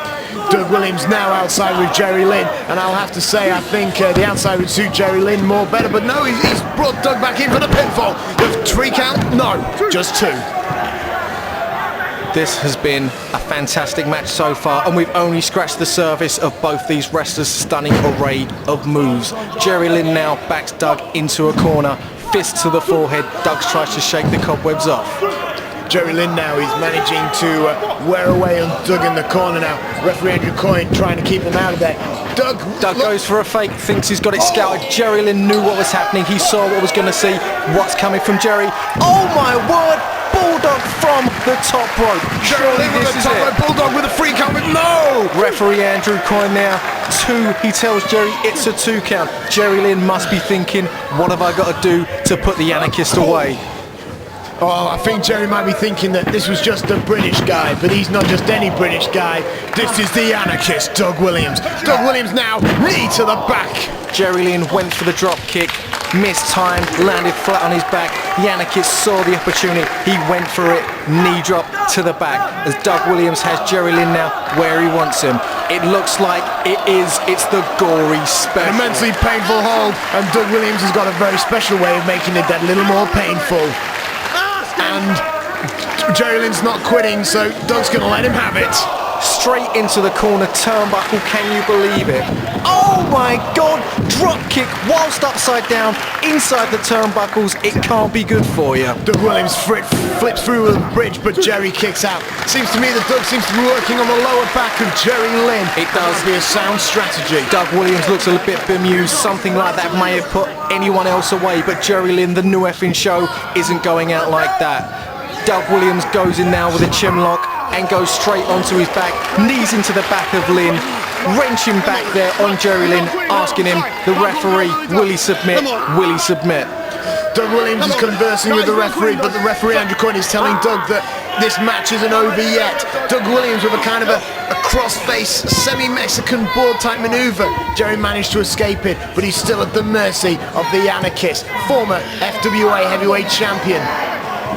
Doug Williams now outside with Jerry Lynn, and I'll have to say I think the outside would suit Jerry Lynn more better, but no, he's brought Doug back in for the pinfall. The 3 count? No, just 2. This has been a fantastic match so far, and we've only scratched the surface of both these wrestlers' stunning array of moves. Jerry Lynn now backs Doug into a corner, fist to the forehead. Doug tries to shake the cobwebs off. Jerry Lynn now, he's managing to wear away on Doug in the corner now. Referee Andrew Coyne trying to keep him out of there. Doug goes for a fake, thinks he's got it scouted. Jerry Lynn knew what was happening. He saw what was going to see. What's coming from Jerry? Oh my word! Bulldog from the top rope. Jerry Lynn with the top rope. Bulldog with a free count, but no! Referee Andrew Coyne now. 2. He tells Jerry it's a 2 count. Jerry Lynn must be thinking, what have I got to do to put the Anarchist away? Oh, I think Jerry might be thinking that this was just a British guy, but he's not just any British guy. This is the Anarchist, Doug Williams. Doug Williams now, knee to the back. Jerry Lynn went for the drop kick, missed time, landed flat on his back. The Anarchist saw the opportunity, he went for it, knee drop to the back. As Doug Williams has Jerry Lynn now where he wants him. It looks like it's the gory special. An immensely painful hold, and Doug Williams has got a very special way of making it that little more painful. And Jerry Lynn's not quitting, so Doug's going to let him have it. Straight into the corner turnbuckle, can you believe it? Oh my God, drop kick whilst upside down, inside the turnbuckles, it can't be good for you. Doug Williams flips through the bridge, but Jerry kicks out. Seems to me that Doug seems to be working on the lower back of Jerry Lynn. It does be a sound strategy. Doug Williams looks a little bit bemused, something like that may have put anyone else away, but Jerry Lynn, the new effing show, isn't going out like that. Doug Williams goes in now with a chin lock and goes straight onto his back, knees into the back of Lynn. wrenching back there on Jerry Lynn, asking him, the referee, will he submit? Will he submit? Doug Williams is conversing with the referee, but the referee, Andrew Coyne, is telling Doug that this match isn't over yet. Doug Williams with a kind of a cross-face, semi-Mexican board-type maneuver. Jerry managed to escape it, but he's still at the mercy of the Anarchist, former FWA heavyweight champion.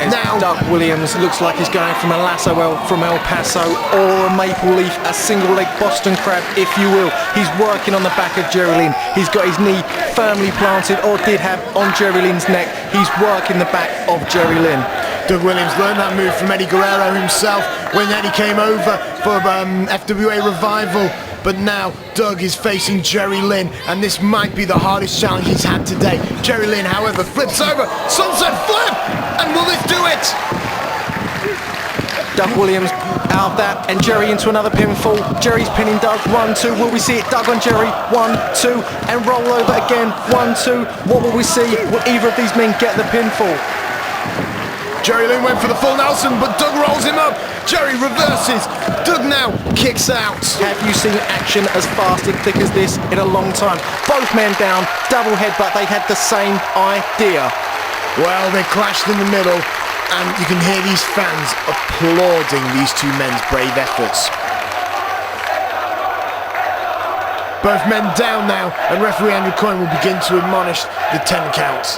Now Doug Williams looks like he's going from a lasso from El Paso or a maple leaf, a single leg Boston crab, if you will. He's working on the back of Jerry Lynn. He's got his knee firmly planted, or did have, on Jerry Lynn's neck. He's working the back of Jerry Lynn. Doug Williams learned that move from Eddie Guerrero himself when Eddie came over for FWA Revival. But now Doug is facing Jerry Lynn, and this might be the hardest challenge he's had today. Jerry Lynn, however, flips over, sunset flip, and will this do it? Doug Williams out of that, and Jerry into another pinfall. Jerry's pinning Doug, 1, 2, will we see it? Doug on Jerry, 1, 2, and roll over again, 1, 2. What will we see? Will either of these men get the pinfall? Jerry Lynn went for the full Nelson, but Doug rolls him up. Jerry reverses. Doug now kicks out. Have you seen action as fast and thick as this in a long time? Both men down, double headbutt. They had the same idea. Well, they clashed in the middle, and you can hear these fans applauding these two men's brave efforts. Both men down now, and referee Andrew Coyne will begin to admonish the 10 counts.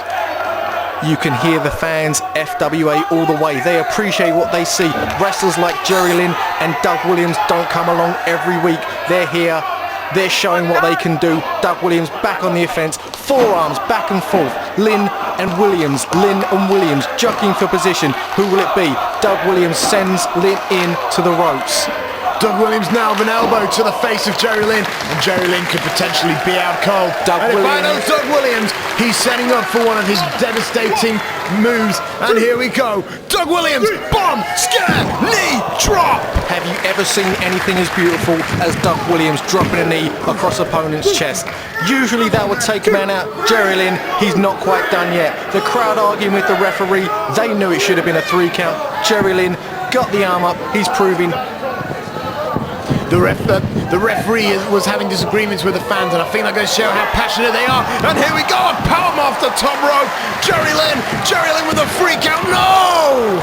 You can hear the fans, FWA all the way. They appreciate what they see. Wrestlers like Jerry Lynn and Doug Williams don't come along every week. They're here. They're showing what they can do. Doug Williams back on the offense. Forearms back and forth. Lynn and Williams. Lynn and Williams jockeying for position. Who will it be? Doug Williams sends Lynn in to the ropes. Doug Williams now with an elbow to the face of Jerry Lynn, and Jerry Lynn could potentially be out cold. If I know Doug Williams, he's setting up for one of his devastating moves, and here we go. Doug Williams, bomb, scare, knee, drop. Have you ever seen anything as beautiful as Doug Williams dropping a knee across opponent's chest? Usually that would take a man out. Jerry Lynn, he's not quite done yet. The crowd arguing with the referee. They knew it should have been a 3 count. Jerry Lynn got the arm up. He's proving. The referee was having disagreements with the fans, and I think they're going to show how passionate they are. And here we go, a power off the top rope. Jerry Lynn with a free count. No!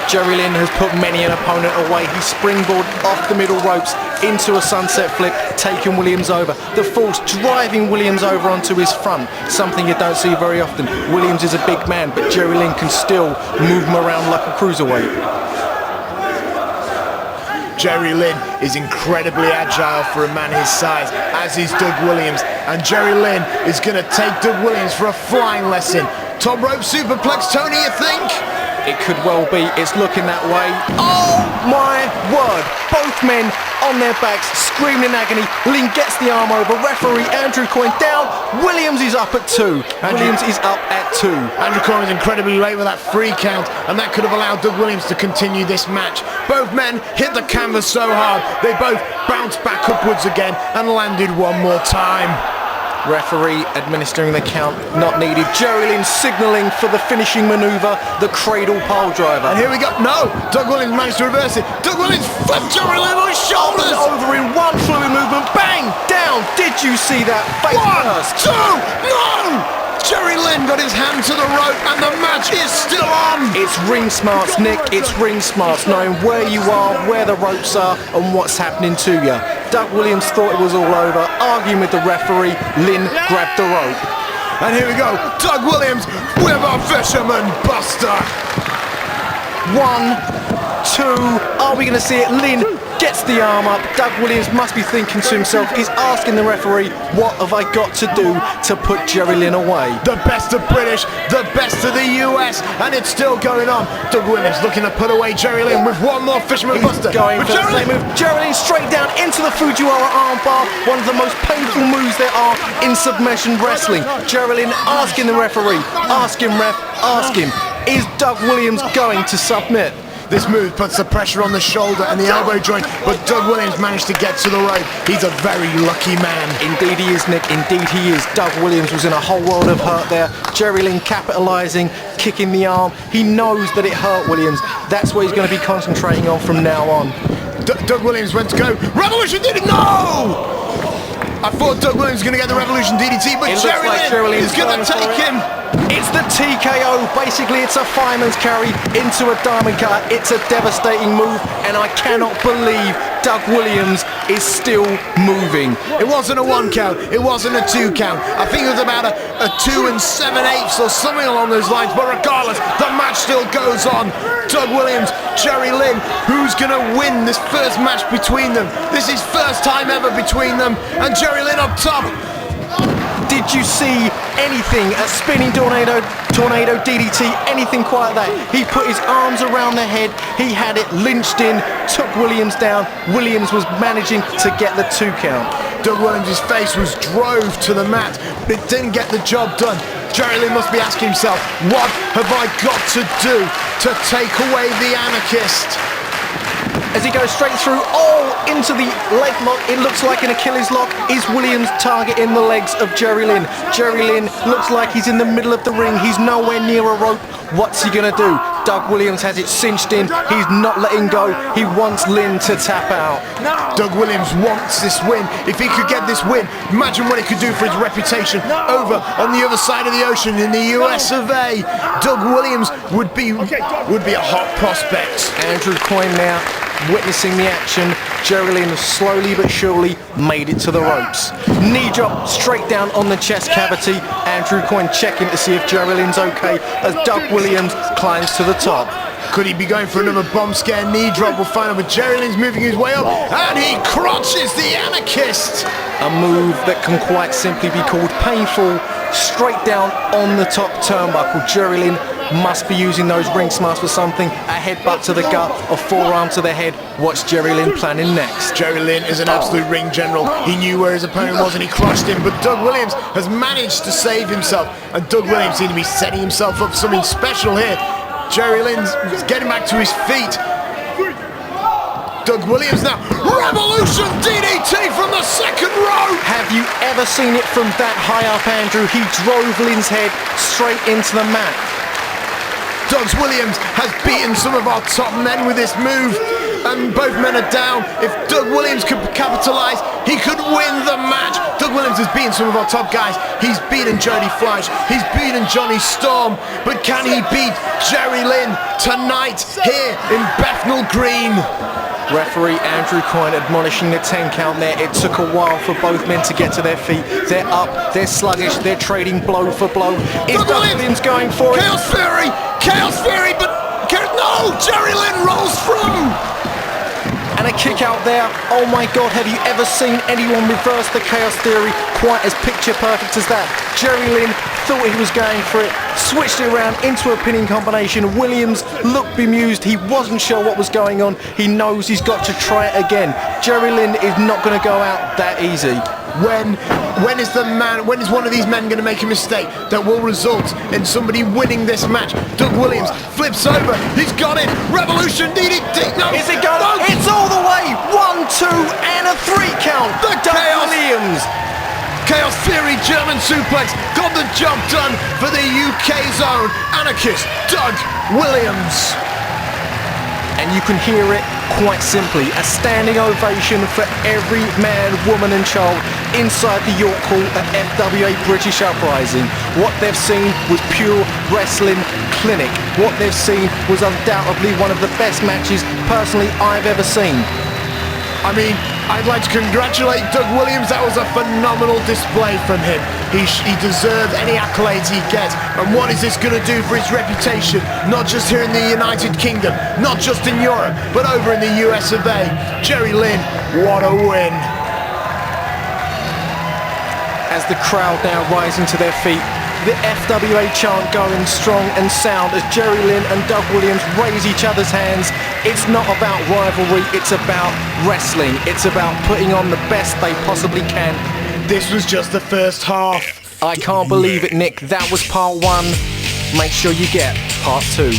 Jerry Lynn has put many an opponent away. He springboarded off the middle ropes into a sunset flip, taking Williams over. The force driving Williams over onto his front, something you don't see very often. Williams is a big man, but Jerry Lynn can still move him around like a cruiserweight. Jerry Lynn is incredibly agile for a man his size, as is Doug Williams. And Jerry Lynn is going to take Doug Williams for a flying lesson. Top rope superplex, Tony, you think? It could well be. It's looking that way. Oh my word! Both men on their backs, screaming in agony. Lynn gets the arm over. Referee Andrew Coyne down. Williams is up at 2. Williams is up at 2. Andrew Coyne was incredibly late with that 3 count, and that could have allowed Doug Williams to continue this match. Both men hit the canvas so hard, they both bounced back upwards again and landed one more time. Referee administering the count, not needed. Jerry Lynn signalling for the finishing maneuver, the cradle pole driver. And here we go. No! Doug Williams managed to reverse it. Doug Williams flipped Jerry Lynn on his shoulders. Over in one fluid movement. Bang! Down! Did you see that? Face 1, 2, no! Jerry Lynn got his hand to the rope, and the match is still on. It's ring smarts, Nick. It's ring smarts, knowing where you are, where the ropes are, and what's happening to you. Doug Williams thought it was all over, arguing with the referee. Lynn grabbed the rope. And here we go. Doug Williams with a fisherman buster. 1, 2. Are we going to see it? Lynn gets the arm up. Doug Williams must be thinking to himself, he's asking the referee, what have I got to do to put Jerry Lynn away? The best of British, the best of the US, and it's still going on. Doug Williams looking to put away Jerry Lynn with one more fisherman buster. Going for the same move. Jerry Lynn straight down into the Fujiwara armbar, one of the most painful moves there are in submission wrestling. Jerry Lynn asking the referee, ask him ref, ask him, is Doug Williams going to submit? This move puts the pressure on the shoulder and the elbow joint, but Doug Williams managed to get to the rope. He's a very lucky man. Indeed he is, Nick. Indeed he is. Doug Williams was in a whole world of hurt there. Jerry Lynn capitalising, kicking the arm. He knows that it hurt Williams. That's what he's going to be concentrating on from now on. Doug Williams went to go. Revolution did it. No! I thought Doug Williams was going to get the Revolution DDT, but Jerry Lynn is going to take him. It's the TKO. Basically, it's a fireman's carry into a diamond cutter. It's a devastating move, and I cannot believe Doug Williams is still moving. It wasn't a 1 count. It wasn't a 2 count. I think it was about a 2 7/8 or something along those lines. But regardless, the match still goes on. Doug Williams, Jerry Lynn. Who's going to win this first match between them? This is first time ever between them, and Jerry Lynn up top. Did you see anything? A spinning tornado DDT, anything quite that. He put his arms around the head, he had it lynched in, took Williams down. Williams was managing to get the 2 count. Doug Williams' face was drove to the mat, but it didn't get the job done. Jerry Lynn must be asking himself, what have I got to do to take away the Anarchist? As he goes straight through, into the leg lock. It looks like an Achilles lock. Is Williams targeting the legs of Jerry Lynn? Jerry Lynn looks like he's in the middle of the ring. He's nowhere near a rope. What's he going to do? Doug Williams has it cinched in. He's not letting go. He wants Lynn to tap out. Doug Williams wants this win. If he could get this win, imagine what it could do for his reputation over on the other side of the ocean in the US of A. Doug Williams would be a hot prospect. Andrew Coyne now witnessing the action. Jerry Lynn slowly but surely made it to the ropes. Knee drop straight down on the chest cavity. Andrew Coyne checking to see if Jerry Lynn's okay as Doug Williams climbs to the top. Could he be going for another bomb scare knee drop? We'll find out, but Jerry Lynn's moving his way up, and he crotches the Anarchist. A move that can quite simply be called painful. Straight down on the top turnbuckle. Jerry Lynn must be using those ring smarts for something. A headbutt to the gut, a forearm to the head. What's Jerry Lynn planning next? Jerry Lynn is an absolute ring general. He knew where his opponent was and he crushed him, but Doug Williams has managed to save himself, and Doug Williams seems to be setting himself up for something special here. Jerry Lynn's getting back to his feet. Doug Williams now, Revolution DDT from the second row! Have you ever seen it from that high up, Andrew? He drove Lynn's head straight into the mat. Doug Williams has beaten some of our top men with this move, and both men are down. If Doug Williams could capitalise, he could win the match. Doug Williams has beaten some of our top guys. He's beaten Jody Fleisch, he's beaten Johnny Storm, but can he beat Jerry Lynn tonight here in Bethnal Green? Referee Andrew Coyne admonishing the 10 count there. It took a while for both men to get to their feet. They're up, they're sluggish, they're trading blow for blow. Is Doug Williams going for it? Chaos Theory, but no! Jerry Lynn rolls through! And a kick out there. Oh my God, have you ever seen anyone reverse the Chaos Theory quite as picture perfect as that? Jerry Lynn thought he was going for it, switched it around into a pinning combination. Williams looked bemused. He wasn't sure what was going on. He knows he's got to try it again. Jerry Lynn is not going to go out that easy. When is one of these men going to make a mistake that will result in somebody winning this match? Doug Williams flips over. He's got it. Revolution DDT. No. Is it going? No. It's all the way. 1, 2, and a 3 count. The Doug Williams. Chaos Theory German suplex got the job done for the UK's own Anarchist Doug Williams. And you can hear it quite simply. A standing ovation for every man, woman and child inside the York Hall at FWA British Uprising. What they've seen was pure wrestling clinic. What they've seen was undoubtedly one of the best matches personally I've ever seen. I mean, I'd like to congratulate Doug Williams. That was a phenomenal display from him. He deserves any accolades he gets. And what is this going to do for his reputation? Not just here in the United Kingdom, not just in Europe, but over in the US of A. Jerry Lynn, what a win. As the crowd now rising to their feet, the FWA chant going strong and sound as Jerry Lynn and Doug Williams raise each other's hands. It's not about rivalry, it's about wrestling. It's about putting on the best they possibly can. This was just the first half. I can't believe it, Nick. That was part 1. Make sure you get part 2.